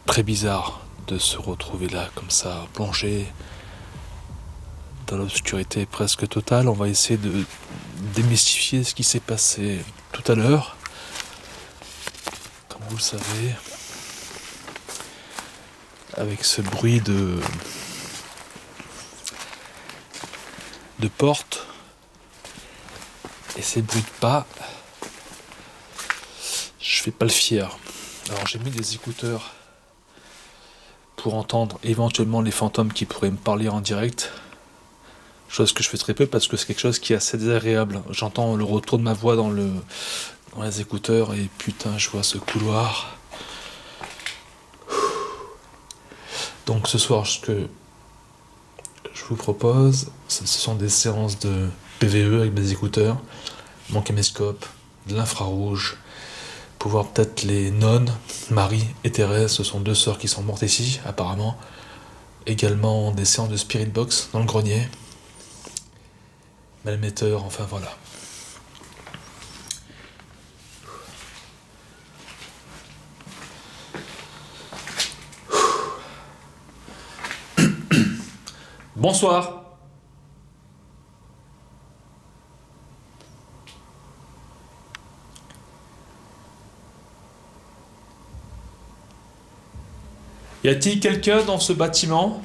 très bizarre de se retrouver là comme ça, plongé dans l'obscurité presque totale. On va essayer de démystifier ce qui s'est passé tout à l'heure. Comme vous le savez, avec ce bruit de porte et ces bruits de pas, je fais pas le fier. Alors j'ai mis des écouteurs pour entendre éventuellement les fantômes qui pourraient me parler en direct. Chose que je fais très peu parce que c'est quelque chose qui est assez désagréable. J'entends le retour de ma voix dans les écouteurs et putain, je vois ce couloir. Donc ce soir, ce que je vous propose, ce sont des séances de PVE avec mes écouteurs, mon caméscope, de l'infrarouge, pour voir peut-être les nonnes, Marie et Thérèse, ce sont 2 sœurs qui sont mortes ici, apparemment. Également des séances de spirit box dans le grenier. Malmetteur, enfin voilà. Bonsoir. Y a-t-il quelqu'un dans ce bâtiment ?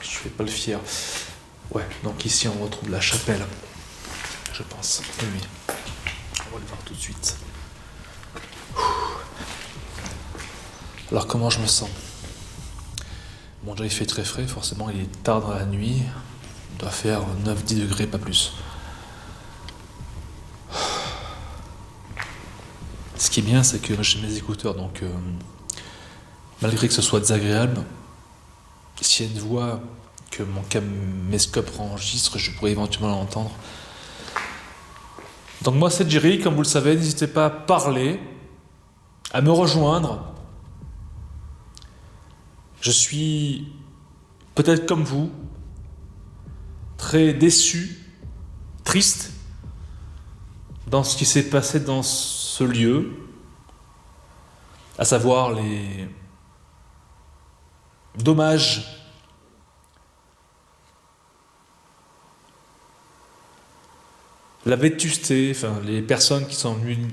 Je fais pas le fier. Ouais, donc ici on retrouve la chapelle, je pense. Oui. On va le voir tout de suite. Alors comment je me sens ? Bon, déjà il fait très frais, forcément il est tard dans la nuit. Il doit faire 9-10 degrés, pas plus. Ce qui est bien, c'est que j'ai mes écouteurs, donc malgré que ce soit désagréable, s'il y a une voix que mon caméscope enregistre, je pourrais éventuellement l'entendre. Donc moi c'est Jerry, comme vous le savez, n'hésitez pas à parler, à me rejoindre. Je suis peut-être comme vous, très déçu, triste dans ce qui s'est passé dans ce lieu, à savoir les dommages la vétusté, enfin les personnes qui sont venues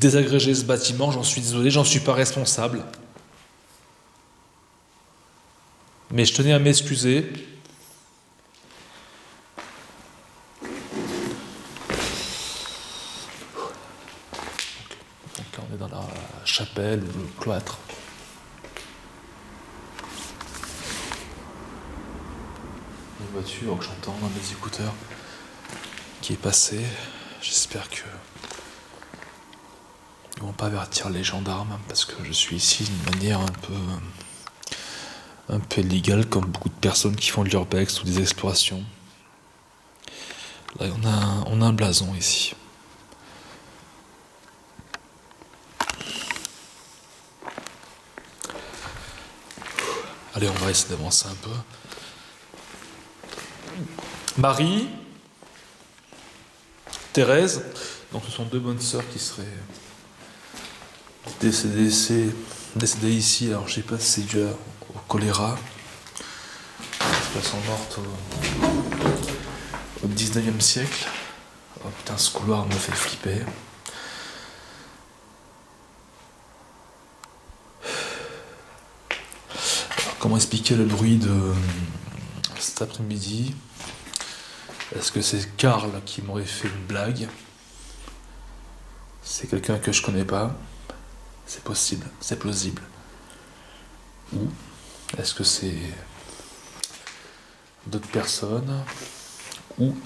désagréger ce bâtiment, j'en suis désolé, j'en suis pas responsable. Mais je tenais à m'excuser. Donc là on est dans la chapelle ou le cloître. Une voiture que j'entends dans mes écouteurs qui est passée. J'espère que ils vont pas avertir les gendarmes parce que je suis ici d'une manière un peu illégale, comme beaucoup de personnes qui font de l'urbex ou des explorations. Là on a un blason ici. Allez, on va essayer d'avancer un peu. Marie, Thérèse, donc ce sont deux bonnes sœurs qui seraient décédées ici. Alors je sais pas si c'est dû au choléra. Elles sont mortes au 19e siècle. Oh putain, ce couloir me fait flipper. Alors, comment expliquer le bruit de cet après-midi ? Est-ce que c'est Karl qui m'aurait fait une blague ? C'est quelqu'un que je connais pas ? C'est possible, c'est plausible. Ou est-ce que c'est d'autres personnes ? Ou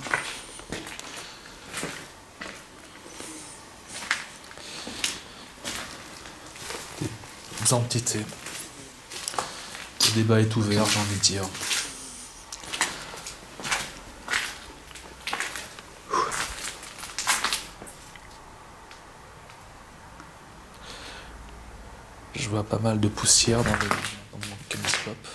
des entités ? Le débat est ouvert, j'ai envie de dire. Je vois pas mal de poussière dans mon caméscope.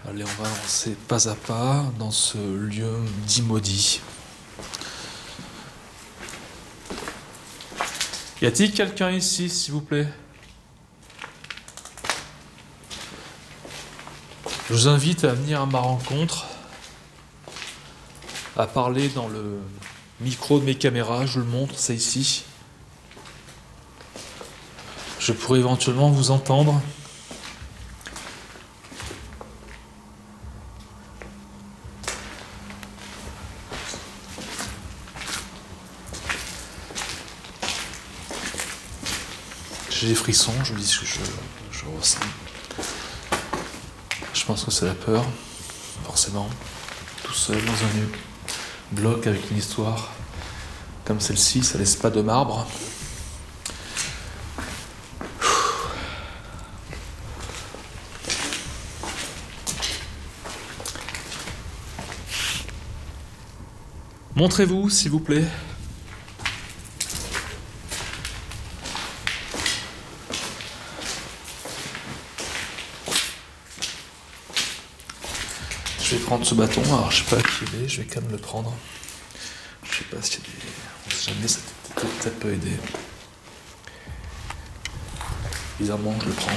Allez, on va avancer pas à pas dans ce lieu dit maudit. Y a-t-il quelqu'un ici, s'il vous plaît ? Je vous invite à venir à ma rencontre, à parler dans le micro de mes caméras, je le montre, c'est ici. Je pourrais éventuellement vous entendre. J'ai des frissons, je vous dis ce que je ressens. Je pense que c'est la peur, forcément, tout seul dans un bloc avec une histoire comme celle-ci, ça laisse pas de marbre. Montrez-vous, s'il vous plaît. Je vais prendre ce bâton, alors je sais pas à qui il est, je vais quand même le prendre. Je sais pas s'il y a des... On sait jamais, ça Ça peut aider. Bizarrement, je le prends.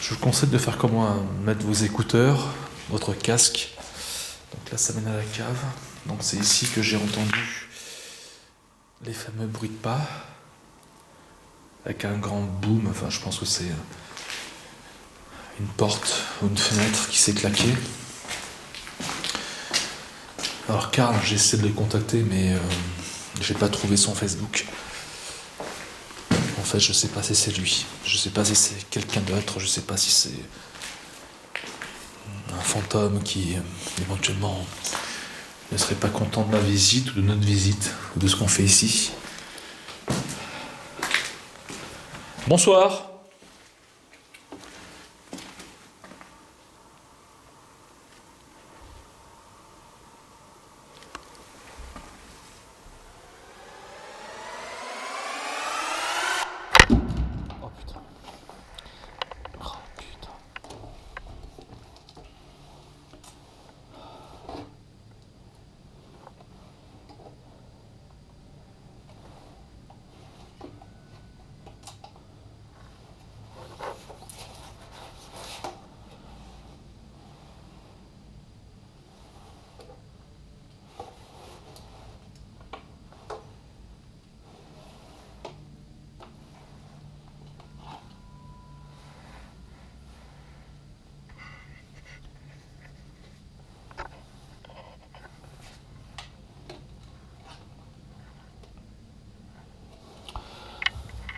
Je vous conseille de faire comme moi, mettre vos écouteurs, votre casque. Donc là, ça mène à la cave. Donc c'est ici que j'ai entendu les fameux bruits de pas. Avec un grand boom, enfin je pense que c'est une porte ou une fenêtre qui s'est claquée. Alors Karl, j'ai essayé de le contacter, mais j'ai pas trouvé son Facebook. En fait, je sais pas si c'est lui, je sais pas si c'est quelqu'un d'autre, je sais pas si c'est un fantôme qui éventuellement ne serait pas content de ma visite ou de notre visite ou de ce qu'on fait ici. Bonsoir. Oh putain. Oh putain.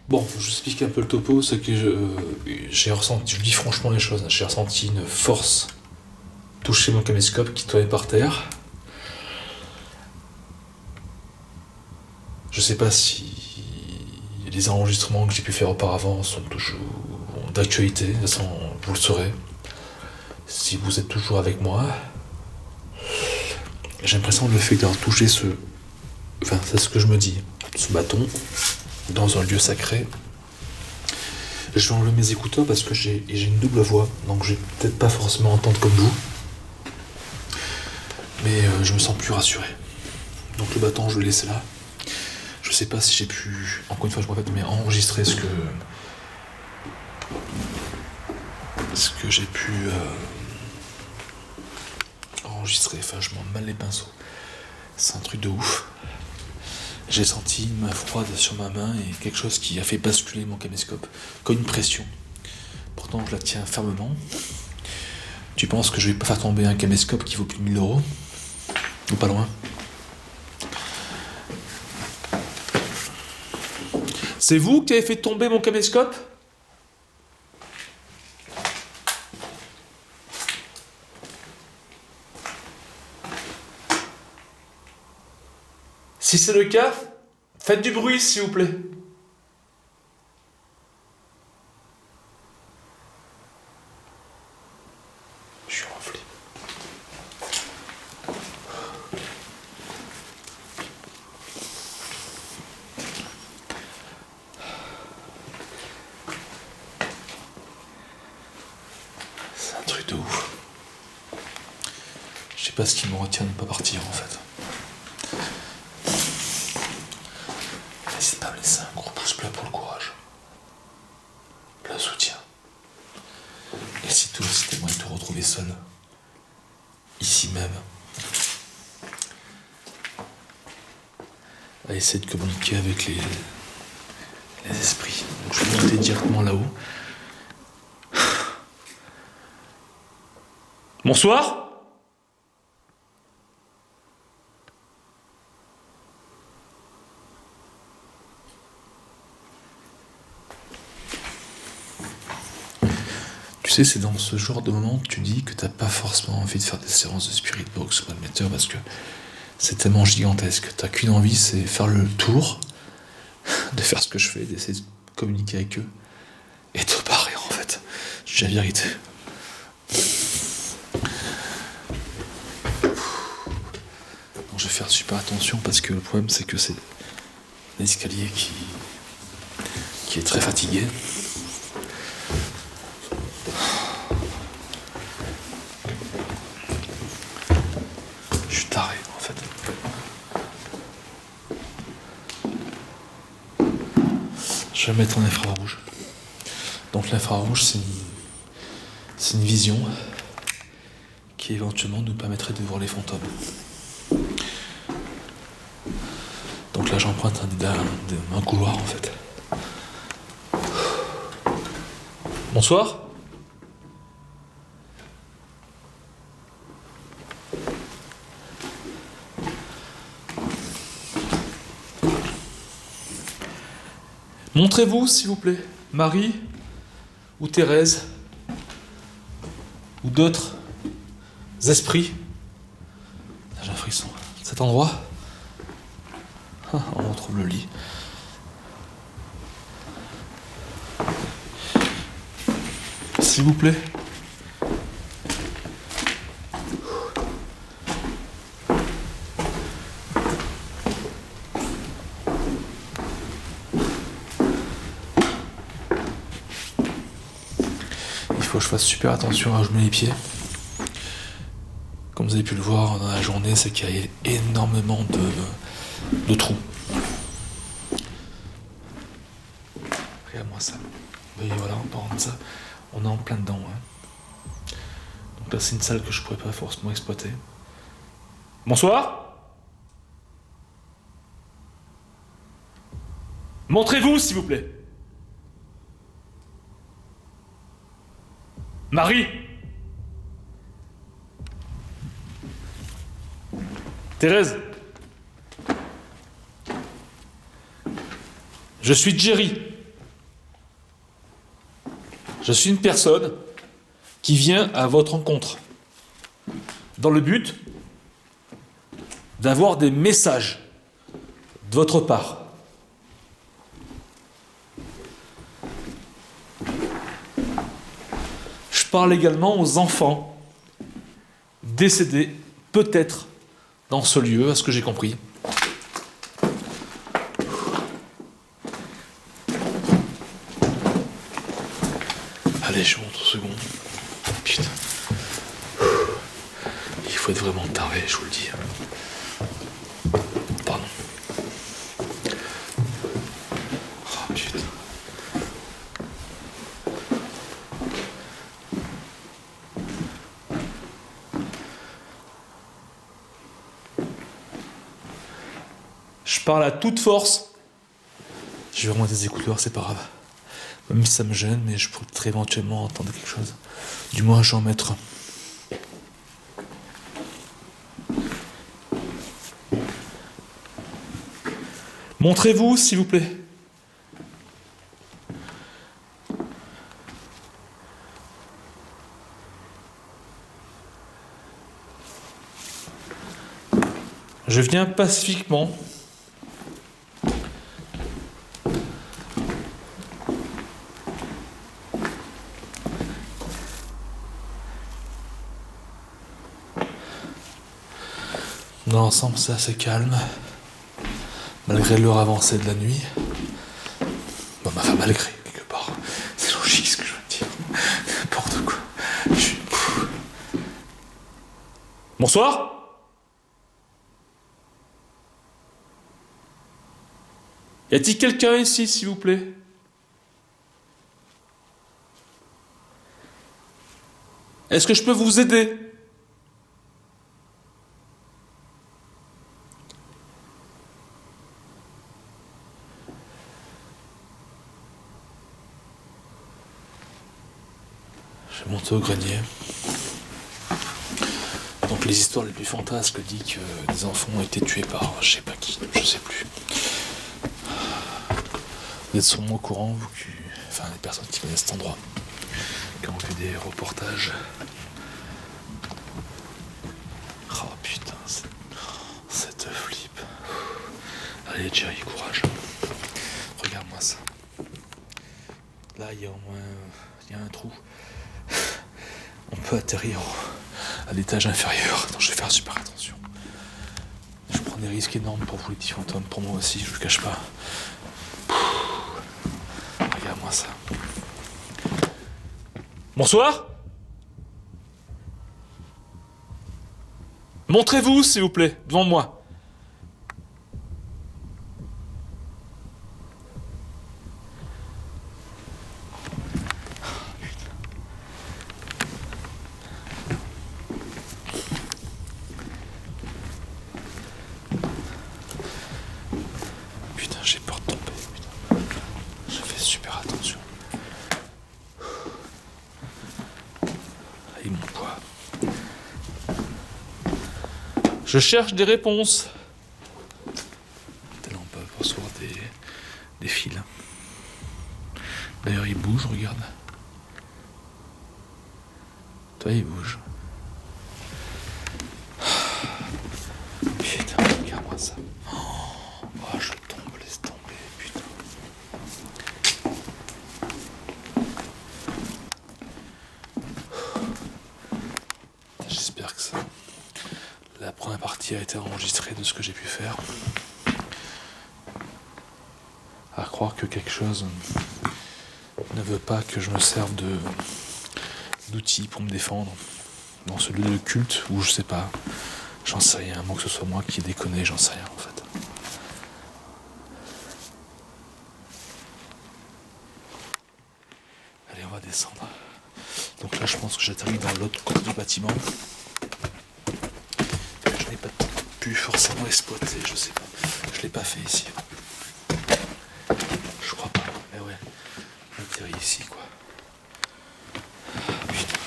Bon, je vous explique un peu le topo, c'est que j'ai ressenti, je dis franchement les choses, j'ai ressenti une force toucher mon caméscope qui tombait par terre. Je sais pas si les enregistrements que j'ai pu faire auparavant sont toujours d'actualité, de toute façon, vous le saurez. Si vous êtes toujours avec moi, j'ai l'impression que le fait d'avoir touché enfin, c'est ce que je me dis, ce bâton, dans un lieu sacré. Je vais enlever mes écouteurs parce que j'ai une double voix, donc je vais peut-être pas forcément entendre comme vous, mais je me sens plus rassuré. Donc le bâton, je vais le laisser là. Je sais pas si j'ai pu, encore une fois je me répète, mais enregistrer ce que j'ai pu enregistrer. Enfin, je m'en mêle les pinceaux. C'est un truc de ouf. J'ai senti une main froide sur ma main et quelque chose qui a fait basculer mon caméscope, comme une pression. Pourtant, je la tiens fermement. Tu penses que je vais pas faire tomber un caméscope qui vaut plus de 1000 €? Ou pas loin? C'est vous qui avez fait tomber mon caméscope? Si c'est le cas, faites du bruit, s'il vous plaît. Je suis enflé. C'est un truc de ouf. Je sais pas ce qui me retient de ne pas partir, en fait. N'hésite pas à me laisser un gros pouce bleu pour le courage, le soutien. Et si toi aussi t'aimerais te retrouver seul, ici même, à essayer de communiquer avec les esprits. Donc je vais monter directement là-haut. Bonsoir. Tu sais, c'est dans ce genre de moment que tu dis que t'as pas forcément envie de faire des séances de spirit box ou admetteur parce que c'est tellement gigantesque. T'as qu'une envie, c'est faire le tour, de faire ce que je fais, d'essayer de communiquer avec eux et de barrer en fait. Je dis la vérité. Donc, je vais faire super attention parce que le problème c'est que c'est l'escalier qui est très fatigué. Je vais mettre un infrarouge. Donc l'infrarouge, c'est une vision qui éventuellement nous permettrait de voir les fantômes. Donc là j'emprunte un couloir en fait. Bonsoir. Montrez-vous, s'il vous plaît, Marie ou Thérèse ou d'autres esprits. J'ai un frisson. Cet endroit, on retrouve le lit. S'il vous plaît. Il faut que je fasse super attention à où je mets les pieds. Comme vous avez pu le voir dans la journée, c'est qu'il y a énormément de trous. Regarde-moi ça. Vous voyez, voilà, on est en plein dedans. Hein. Donc là, c'est une salle que je pourrais pas forcément exploiter. Bonsoir. Montrez-vous, s'il vous plaît. Marie. Thérèse. Je suis Jerry. Je suis une personne qui vient à votre rencontre dans le but d'avoir des messages de votre part. Je parle également aux enfants décédés, peut-être, dans ce lieu, à ce que j'ai compris. Allez, je monte au second. Putain. Il faut être vraiment taré, je vous le dis. Pardon. Oh putain. Je parle à toute force. Je vais remonter des écouteurs, c'est pas grave. Même si ça me gêne, mais je pourrais très éventuellement entendre quelque chose. Du moins, je vais en mettre un. Montrez-vous, s'il vous plaît. Je viens pacifiquement. Dans l'ensemble, c'est assez calme, malgré l'heure avancée de la nuit. Bon, enfin, malgré, quelque part. C'est logique ce que je veux dire. N'importe quoi. Bonsoir. Y a-t-il quelqu'un ici, s'il vous plaît? Est-ce que je peux vous aider? Je vais monter au grenier. Donc les histoires les plus fantasques disent que des enfants ont été tués par je sais pas qui, je sais plus. Vous êtes sûrement au courant, vous enfin les personnes qui connaissent cet endroit, qui ont vu des reportages. Oh putain, cette flip. Allez Jerry, courage. Regarde-moi ça. Là il y a au moins un trou. On peut atterrir à l'étage inférieur, donc je vais faire super attention. Je prends des risques énormes pour vous les petits fantômes, pour moi aussi, je vous le cache pas. Regarde-moi ça. Bonsoir. Montrez-vous, s'il vous plaît, devant moi. Je cherche des réponses. Tellement pas pour se voir des fils. D'ailleurs, il bouge, regarde. Toi, il bouge. Putain, regarde-moi ça. Oh, je tombe, laisse tomber, putain. J'espère que ça. La première partie a été enregistrée de ce que j'ai pu faire. À croire que quelque chose ne veut pas que je me serve d'outils pour me défendre dans ce lieu de culte où je sais pas, j'en sais rien, à moins que ce soit moi qui ai déconné, j'en sais rien en fait. Allez, on va descendre. Donc là je pense que j'atterris dans l'autre côté du bâtiment. Je n'ai pas pu forcément exploiter, je sais pas. Je l'ai pas fait ici. Je crois pas, mais ouais. J'atterris ici quoi. Putain.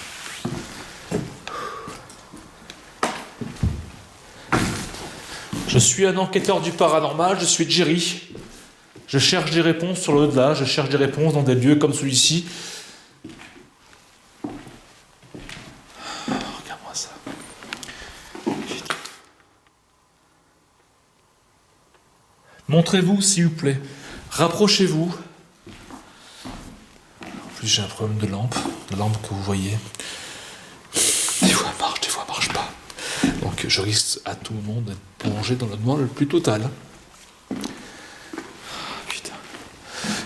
Je suis un enquêteur du paranormal, je suis Jerry. Je cherche des réponses sur l'au-delà, je cherche des réponses dans des lieux comme celui-ci. Regarde-moi ça. Putain. Montrez-vous, s'il vous plaît. Rapprochez-vous. En plus, j'ai un problème de lampe que vous voyez. Des fois, elle marche, des fois, elle marche pas. Donc, je risque à tout moment d'être plongé dans le noir le plus total. Putain.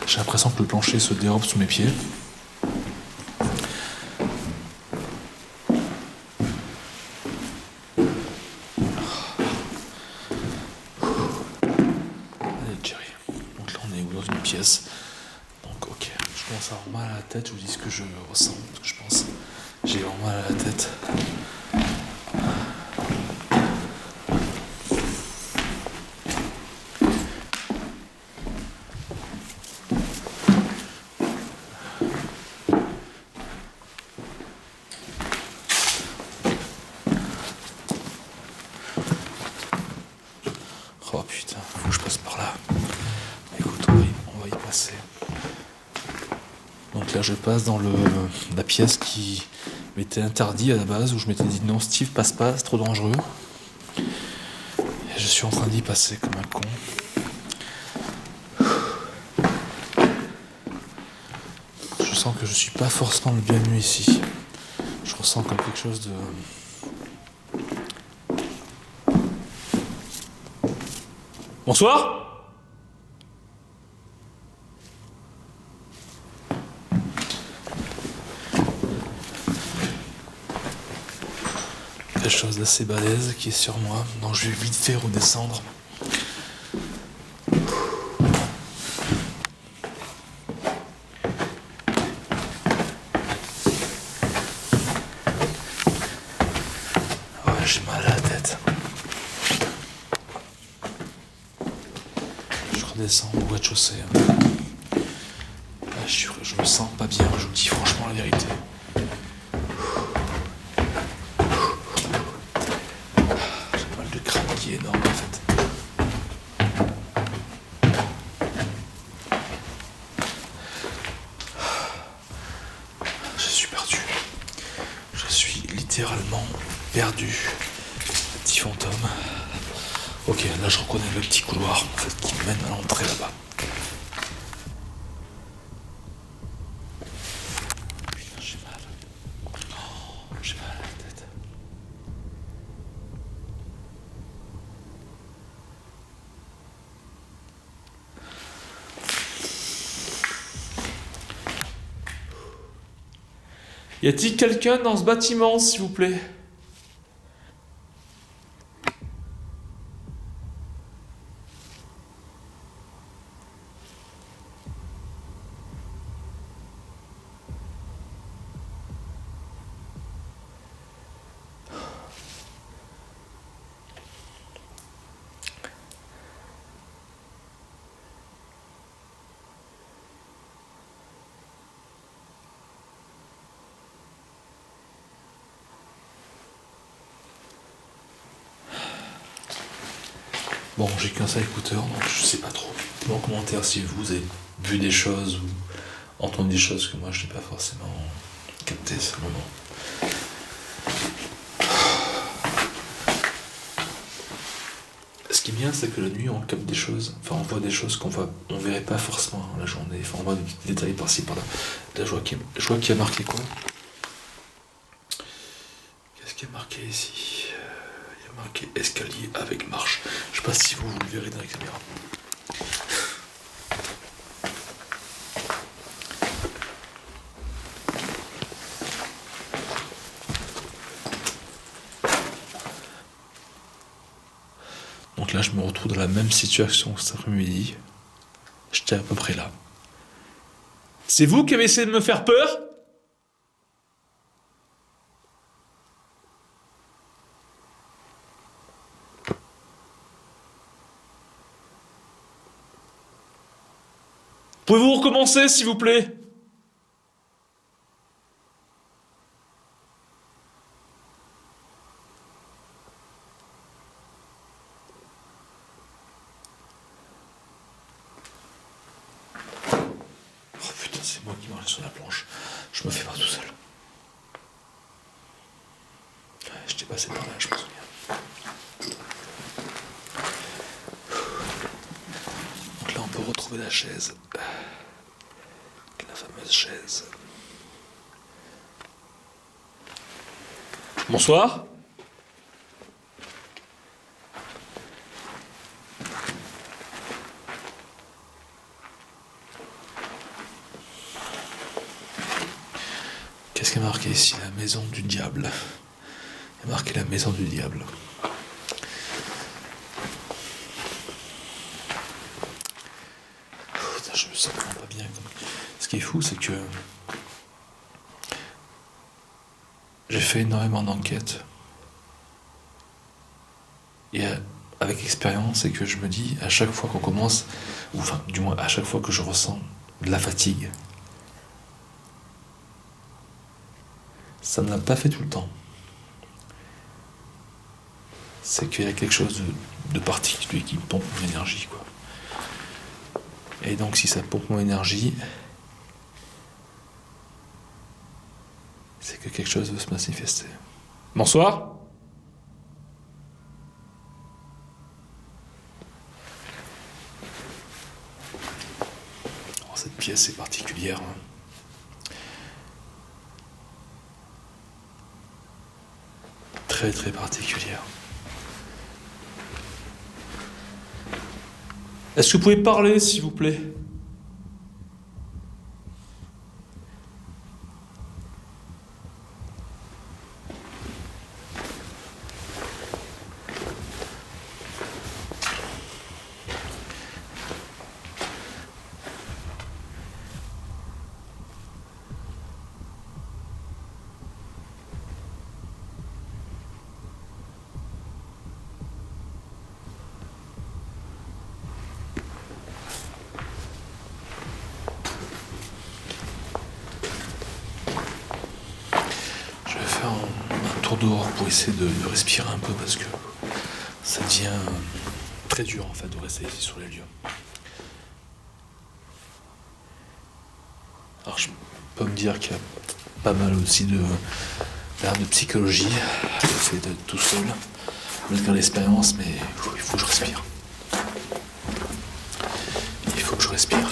J'ai l'impression que le plancher se dérobe sous mes pieds. Allez, Jerry. Donc là, on est dans une pièce. Donc, ok. Je commence à avoir mal à la tête. Je vous dis ce que je ressens, ce que je pense. J'ai vraiment mal à la tête. Oh putain, faut que je passe par là. Écoute, on va y passer. Donc là, je passe dans la pièce qui m'était interdite à la base, où je m'étais dit non, Steve, passe pas, c'est trop dangereux. Et je suis en train d'y passer comme un con. Je sens que je suis pas forcément le bienvenu ici. Je ressens comme quelque chose de... Bonsoir. Quelque chose d'assez balèze qui est sur moi, donc je vais vite fait redescendre. Ouais, j'ai mal à la tête. Je redescends au rez-de-chaussée. Là, je me sens pas bien, je vous dis franchement la vérité. J'ai un mal de crâne qui est énorme en fait. Je suis perdu. Je suis littéralement perdu. Petit fantôme. Ok, là je reconnais le petit couloir en fait, qui mène à l'entrée là-bas. Putain, j'ai mal. Oh, j'ai mal à la tête. Y a-t-il quelqu'un dans ce bâtiment, s'il vous plaît ? Bon, j'ai qu'un seul écouteur, donc je sais pas trop. En commentaire si vous avez vu des choses ou entendu des choses que moi je n'ai pas forcément captées à ce moment. Ce qui est bien, c'est que la nuit on capte des choses, enfin on voit des choses on verrait pas forcément la journée, enfin on voit des petits détails par-ci par-là. Là je vois qu'il y a marqué quoi? Qu'est-ce qu'il y a marqué ici? Il y a marqué escalier avec marche. Je sais pas si vous le verrez dans la caméra. Donc là, je me retrouve dans la même situation que cet après-midi. J'étais à peu près là. C'est vous qui avez essayé de me faire peur? Pouvez-vous recommencer, s'il vous plaît? Oh putain, c'est moi qui marche sur la planche. Je me fais pas tout seul. J'étais passé par là, je me souviens. Donc là, on peut retrouver la chaise. La fameuse chaise. Bonsoir. Qu'est-ce qu'il y a marqué ici? La maison du diable. Il y a marqué la maison du diable. Putain, je me sens vraiment pas bien. Ce qui est fou, c'est que j'ai fait énormément d'enquêtes. Et avec expérience, c'est que je me dis, à chaque fois qu'on commence, ou enfin, du moins, à chaque fois que je ressens de la fatigue, ça ne l'a pas fait tout le temps. C'est qu'il y a quelque chose de particulier qui me pompe mon énergie, quoi. Et donc, si ça pompe mon énergie, c'est que quelque chose veut se manifester. Bonsoir. Oh, cette pièce est particulière, hein. Très très particulière. Est-ce que vous pouvez parler, s'il vous plaît? Un tour dehors pour essayer de respirer un peu parce que ça devient très dur en fait de rester ici sur les lieux. Alors je peux me dire qu'il y a pas mal aussi de psychologie, le fait d'être tout seul, malgré l'expérience, mais il faut que je respire. Il faut que je respire.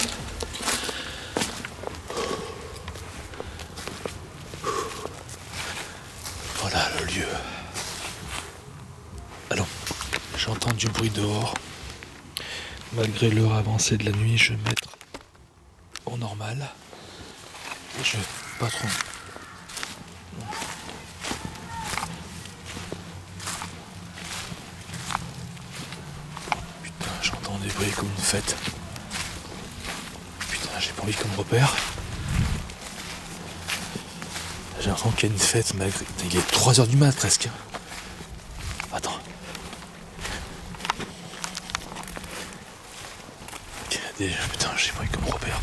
Voilà le lieu. Alors, j'entends du bruit dehors. Malgré l'heure avancée de la nuit, je vais me mettre au normal. Et je vais pas trop. Putain, j'entends des bruits comme une fête. Putain, j'ai pas envie qu'on me repère. J'ai l'impression qu'il y a une fête malgré... Il est 3h du mat presque. Attends. Putain, j'ai pas envie qu'on me repère.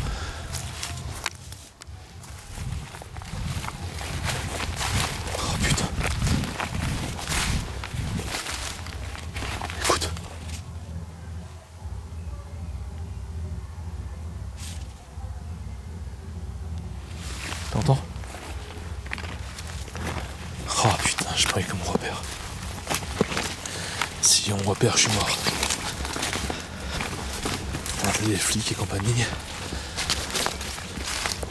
Oh putain. T'entends? Oh putain, j'ai pas eu qu'on me repère. Si on me repère, je suis mort. Appeler les flics et compagnie.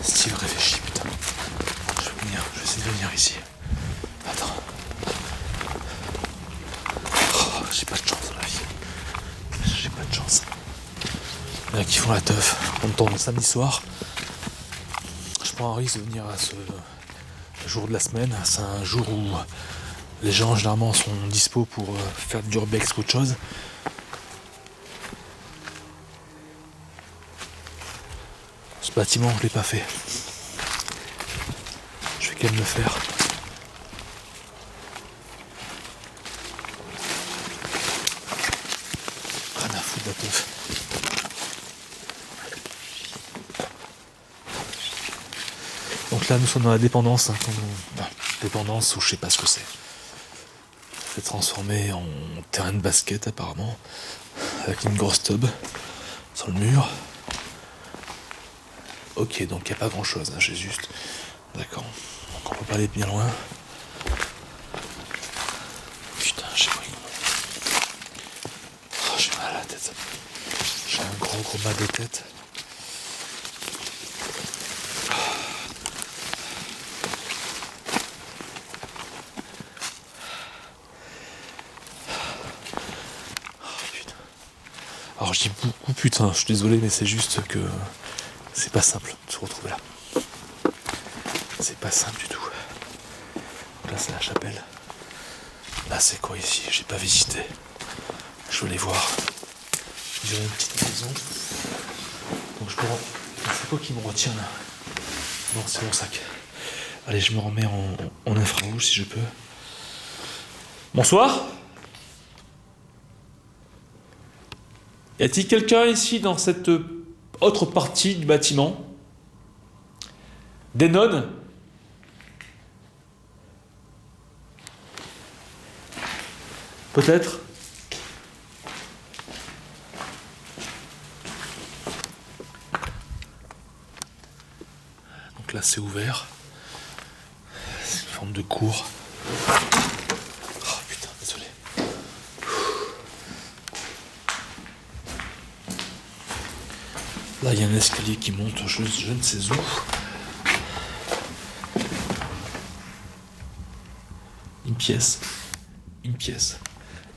Steve réfléchit, putain. Je vais essayer de venir ici. Attends. Oh, j'ai pas de chance dans la vie. J'ai pas de chance. Il y en a qui font la teuf. On tombe samedi soir. Je prends un risque de venir à ce jour de la semaine. C'est un jour où les gens généralement sont dispo pour faire du urbex ou autre chose. Ce bâtiment, je l'ai pas fait. Je vais quand même le faire. Rien à foutre de la teuf. Donc là, nous sommes dans la dépendance. Dépendance, ou je sais pas ce que c'est. C'est transformé en terrain de basket, apparemment. Avec une grosse tub sur le mur. Ok, donc il n'y a pas grand chose, hein, j'ai juste. D'accord. Donc on peut pas aller bien loin. Putain, j'ai pris. Oh, j'ai mal à la tête. J'ai un gros mal de tête. Alors je dis beaucoup putain, je suis désolé, mais c'est juste que c'est pas simple de se retrouver là. C'est pas simple du tout. Donc là c'est la chapelle. Là c'est quoi ici? J'ai pas visité. Je veux aller voir. Je dirais une petite maison. Donc je me rends. C'est quoi qui me retient là? Non, c'est mon sac. Allez, je me remets en infrarouge si je peux. Bonsoir. Y a-t-il quelqu'un ici dans cette autre partie du bâtiment? Des nonnes? Peut-être? Donc là c'est ouvert. C'est une forme de cour. Oh putain, désolé. Là, il y a un escalier qui monte, je ne sais où. Une pièce. Il y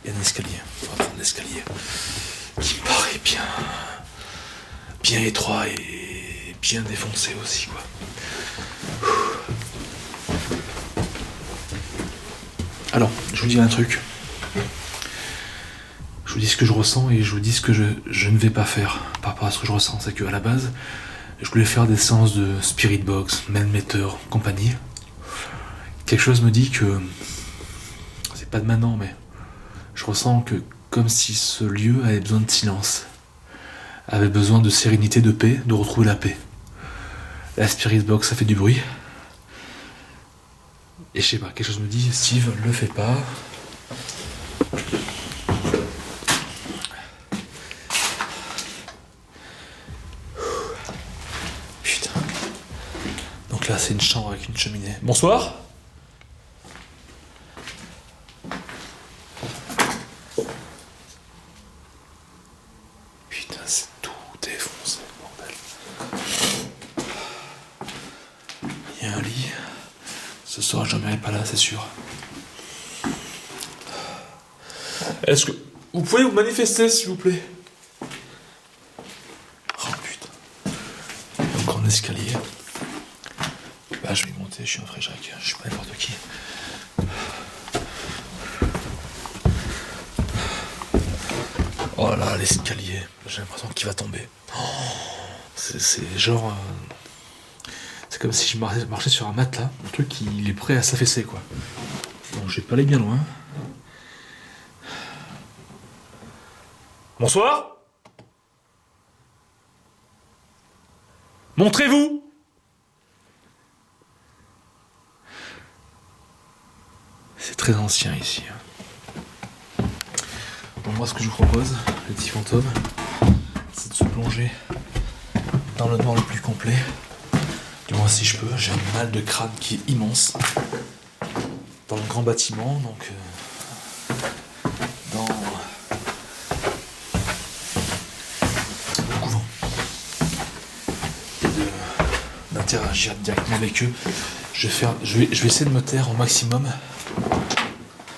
a un escalier. On va prendre l'escalier. Qui me paraît bien étroit et bien défoncé aussi, quoi. Alors, je vous dis un truc. Je vous dis ce que je ressens et je vous dis ce que je ne vais pas faire par rapport à ce que je ressens. C'est qu'à la base, je voulais faire des séances de spirit box, Manmeter, compagnie. Quelque chose me dit que c'est pas de maintenant, mais je ressens que comme si ce lieu avait besoin de silence, avait besoin de sérénité, de paix, de retrouver la paix. La spirit box, ça fait du bruit. Et je sais pas, quelque chose me dit, Steve, le fais pas. Putain. Donc là, c'est une chambre avec une cheminée. Bonsoir. Putain, c'est tout défoncé, bordel. Il y a un lit. Ce soir, je dormirai pas là, c'est sûr. Est-ce que vous pouvez vous manifester, s'il vous plaît? Oh putain. Donc en escalier. Bah, je vais monter, je suis un vrai Jacques, je suis pas n'importe qui. Oh là, l'escalier, j'ai l'impression qu'il va tomber. Oh, c'est genre... c'est comme si je marchais sur un matelas, un truc qui est prêt à s'affaisser, quoi. Donc je vais pas aller bien loin. Bonsoir. Montrez-vous. C'est très ancien ici. Donc moi ce que je vous propose, les petits fantômes, c'est de se plonger dans le noir le plus complet. Du moi si je peux, j'ai un mal de crâne qui est immense. Dans le grand bâtiment, donc dans le couvent. Et d'interagir directement avec eux. Je vais essayer de me taire au maximum.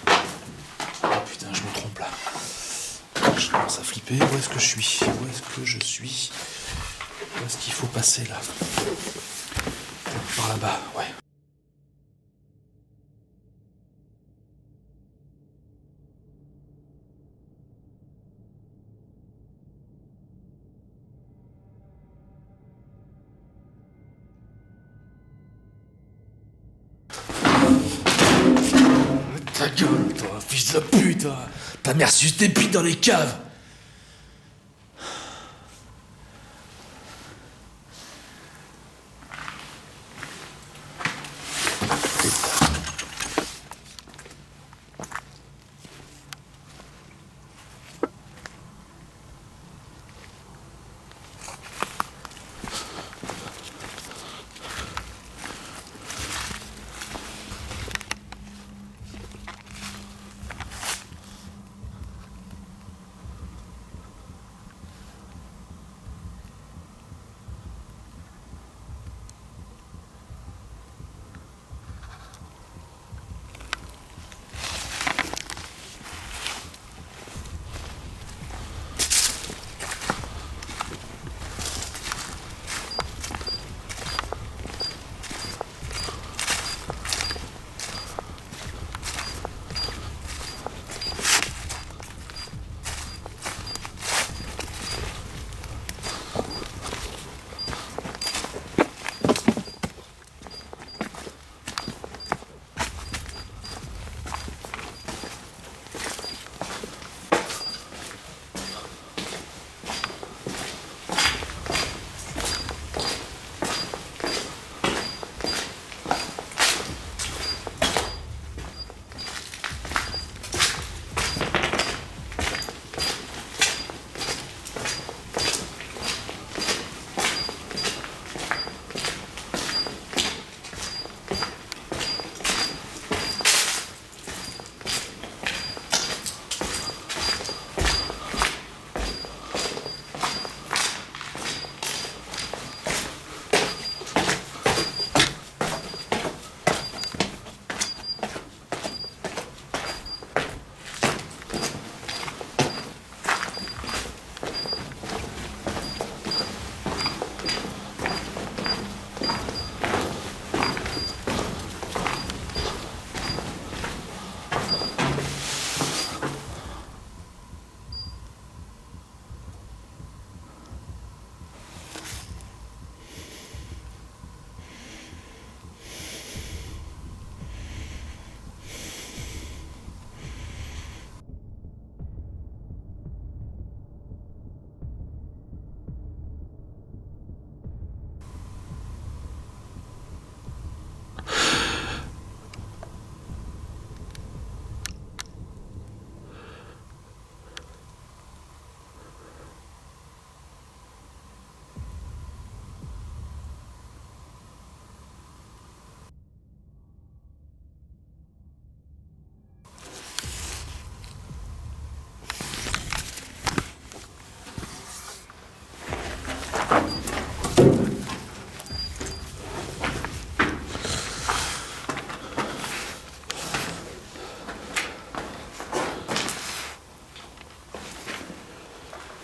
Oh putain, je me trompe là. Je commence à flipper. Où est-ce que je suis? Où est-ce que je suis? Où est-ce qu'il faut passer là? Par là-bas, ouais. Ta gueule, toi, fils de pute, toi. Ta mère suce tes pieds dans les caves.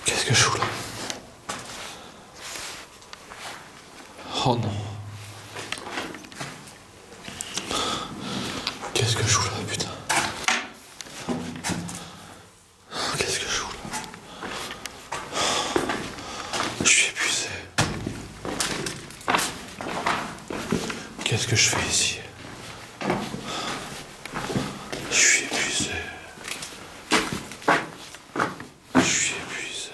Qu'est-ce que je fous là? Oh non. Qu'est-ce que je fous là, putain? Qu'est-ce que je fous là? Je suis épuisé. Qu'est-ce que je fais ici? Je suis épuisé. Je suis épuisé.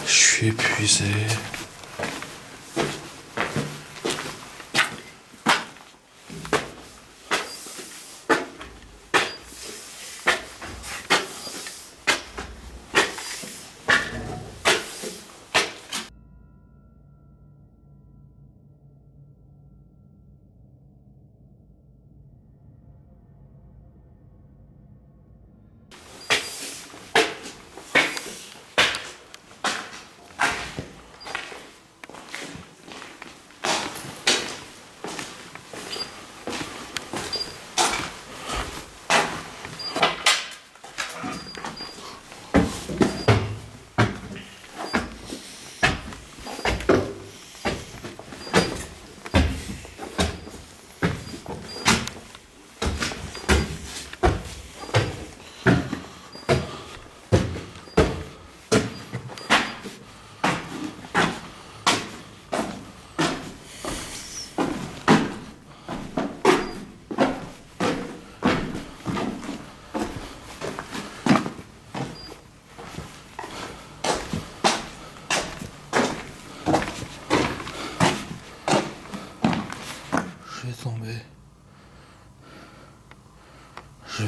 Je suis épuisé.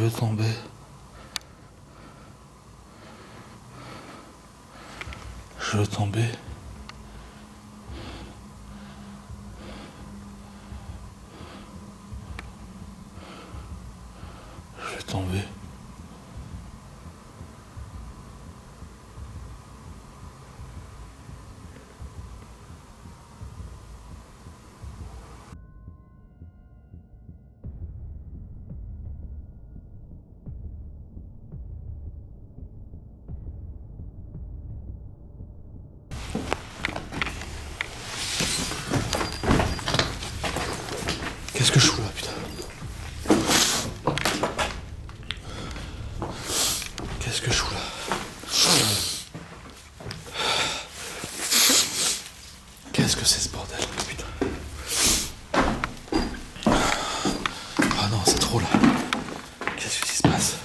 veux tomber. Je veux tomber. Je vais tomber. Qu'est-ce que je fous là, putain? Qu'est-ce que je fous là? Qu'est-ce que c'est ce bordel, putain? Ah non, c'est trop là. Qu'est-ce qui se passe?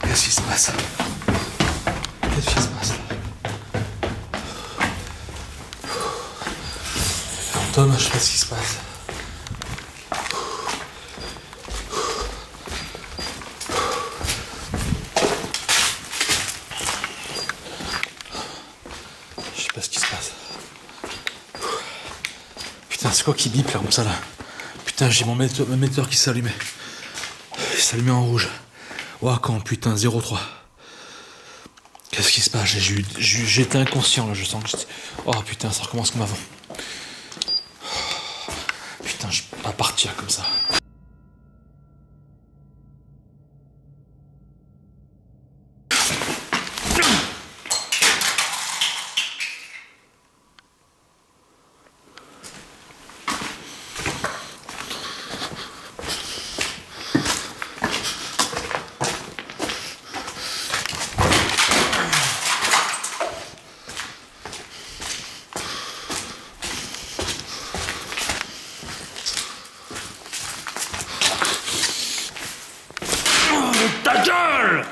Qu'est-ce qui se passe? Qu'est-ce qui se passe là? Tom, je sais pas ce qui se passe. Je sais pas ce qui se passe. Putain, c'est quoi qui bip là comme ça là? Putain, j'ai mon metteur qui s'allumait. Il s'allumait en rouge. Ouah, quand putain, 03. Qu'est-ce qui se passe? J'étais inconscient là, je sens que j'étais... Oh putain, ça recommence comme avant. Putain, je peux pas partir comme ça. Ta gueule!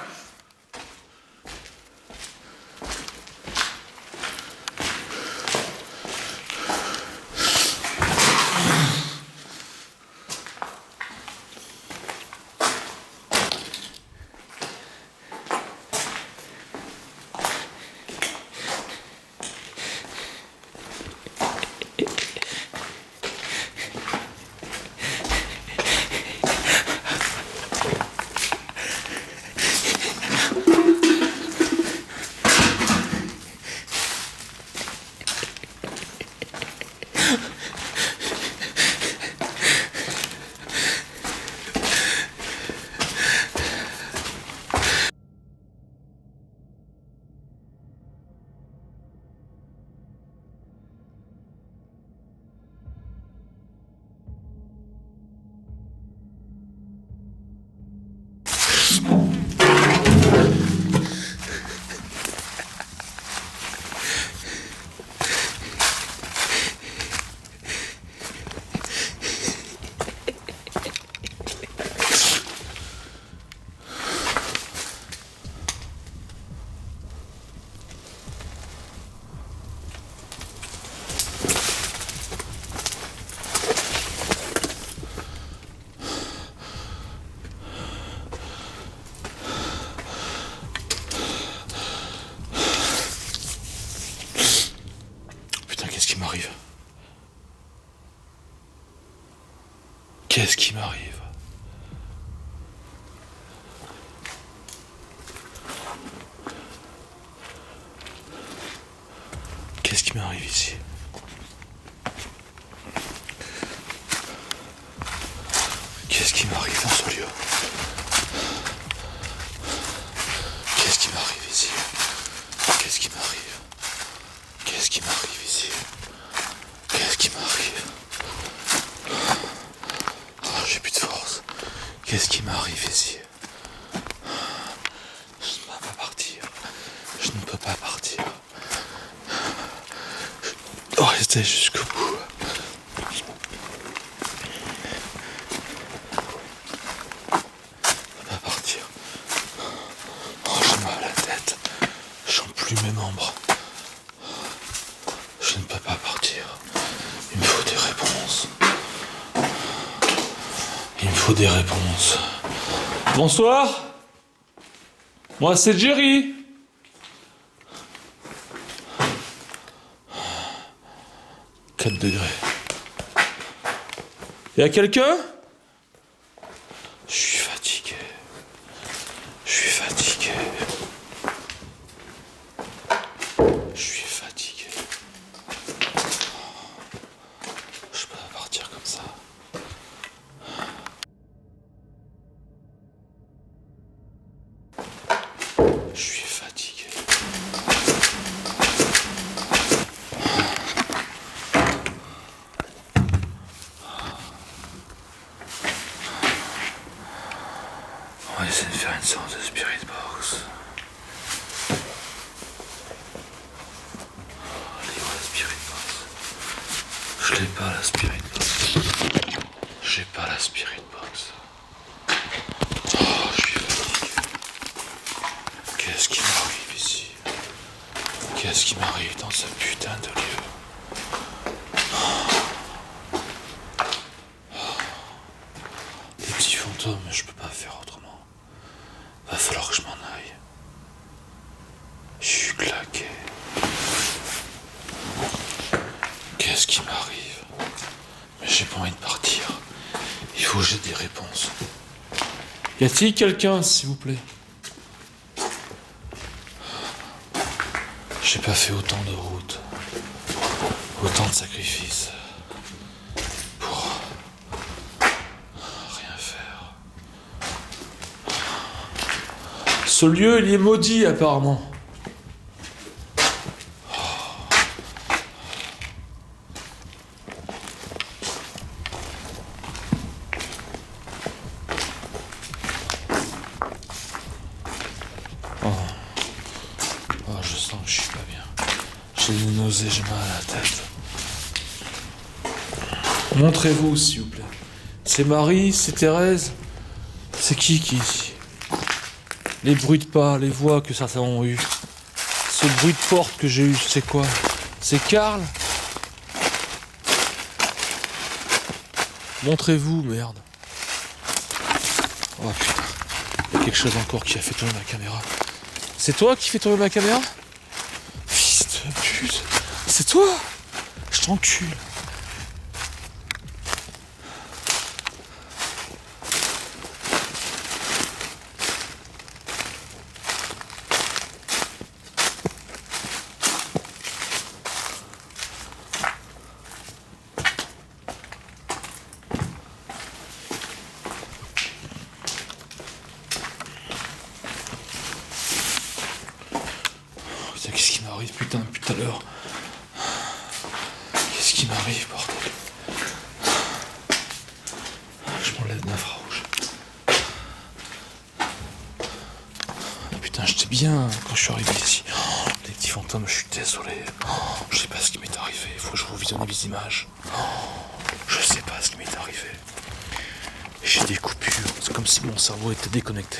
Qu'est-ce qui m'arrive? Qu'est-ce qui m'arrive? Qu'est-ce qui m'arrive ici? Qu'est-ce qui m'arrive dans ce lieu? Qu'est-ce qui m'arrive ici? Qu'est-ce qui m'arrive? Qu'est-ce qui m'arrive ici? Qu'est-ce qui m'arrive? Oh, j'ai plus de force. Qu'est-ce qui m'arrive ici? Je ne peux pas partir. Je ne peux pas partir. Je dois rester jusqu'au bout. Je ne peux pas partir. Oh, j'ai mal à la tête. J'en plus mes membres. Je ne peux pas partir. Il me faut des réponses. Il me faut faut des réponses. Bonsoir. Moi, c'est Jerry. « 4 degrés. Y'a quelqu'un? Je suis fatigué. Je suis fatigué. Je suis fatigué. Je peux pas partir comme ça. Je suis fatigué. On va essayer de faire une sorte de spirit box. Elle est où la spirit box? Je l'ai pas la spirit box. J'ai pas la spirit box. Oh, je suis fatigué. Qu'est-ce qui m'arrive ici? Qu'est-ce qui m'arrive dans ce putain de lieu? Les petits fantômes, je peux pas faire autrement. Va falloir que je m'en aille. Je suis claqué. Qu'est-ce qui m'arrive? Mais j'ai pas envie de partir. Il faut que j'ai des réponses. Y a-t-il quelqu'un, s'il vous plaît? J'ai pas fait autant de routes, autant de sacrifices pour rien faire. Ce lieu, il est maudit apparemment. Oh, je sens que je suis pas bien. J'ai des nausées, j'ai mal à la tête. Montrez-vous, s'il vous plaît. C'est Marie, c'est Thérèse. C'est qui ici? Les bruits de pas, les voix que certains ont eu. Ce bruit de porte que j'ai eu, c'est quoi? C'est Karl? Montrez-vous, merde. Oh putain. Il y a quelque chose encore qui a fait tourner ma caméra. C'est toi qui fais tourner ma caméra? Fils de pute. C'est toi? Je t'encule. Qu'est-ce qui m'arrive, putain, depuis tout à l'heure? Qu'est-ce qui m'arrive, bordel? Je m'enlève d'infrarouge. Putain, j'étais bien quand je suis arrivé ici. Oh, les petits fantômes, je suis désolé. Oh, je sais pas ce qui m'est arrivé. Il faut que je revisionne les images. Oh, je sais pas ce qui m'est arrivé. J'ai des coupures. C'est comme si mon cerveau était déconnecté.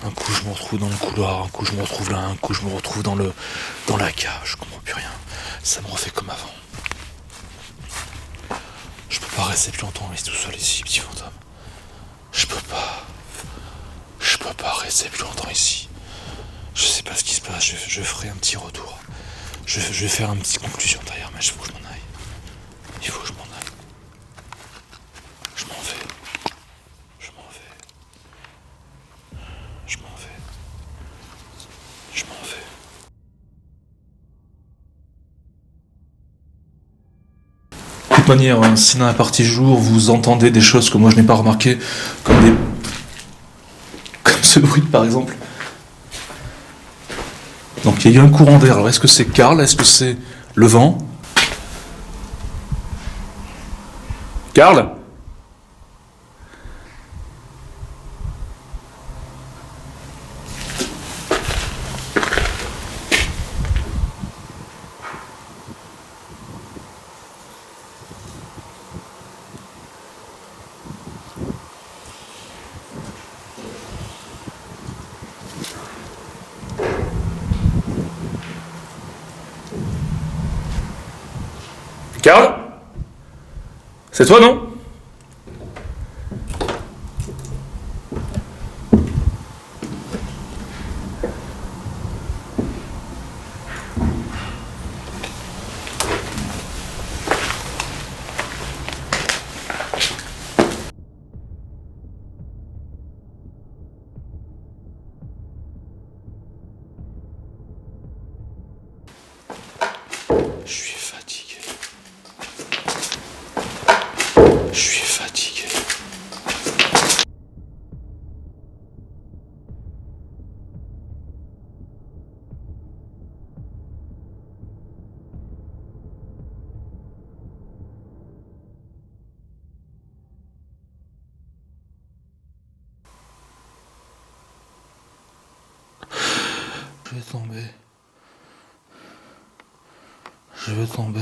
Un coup je me retrouve dans le couloir, un coup je me retrouve là, un coup je me retrouve dans la cave, je comprends plus rien. Ça me refait comme avant. Je peux pas rester plus longtemps tout seul ici, petit fantôme. Je peux pas rester plus longtemps ici. Je sais pas ce qui se passe, je ferai un petit retour. Je vais faire une petite conclusion derrière, mais il faut que je m'en aille. Il faut que je m'en aille. Je m'en vais. Je m'en vais. Je m'en vais. Je m'en vais. De toute manière, hein, si dans la partie jour vous entendez des choses que moi je n'ai pas remarquées, comme ce bruit par exemple. Donc il y a eu un courant d'air. Alors est-ce que c'est Karl? Est-ce que c'est le vent? Karl? Karl? C'est toi, non? Je suis fatigué. Je suis fatigué. Je vais tomber. Je vais tomber.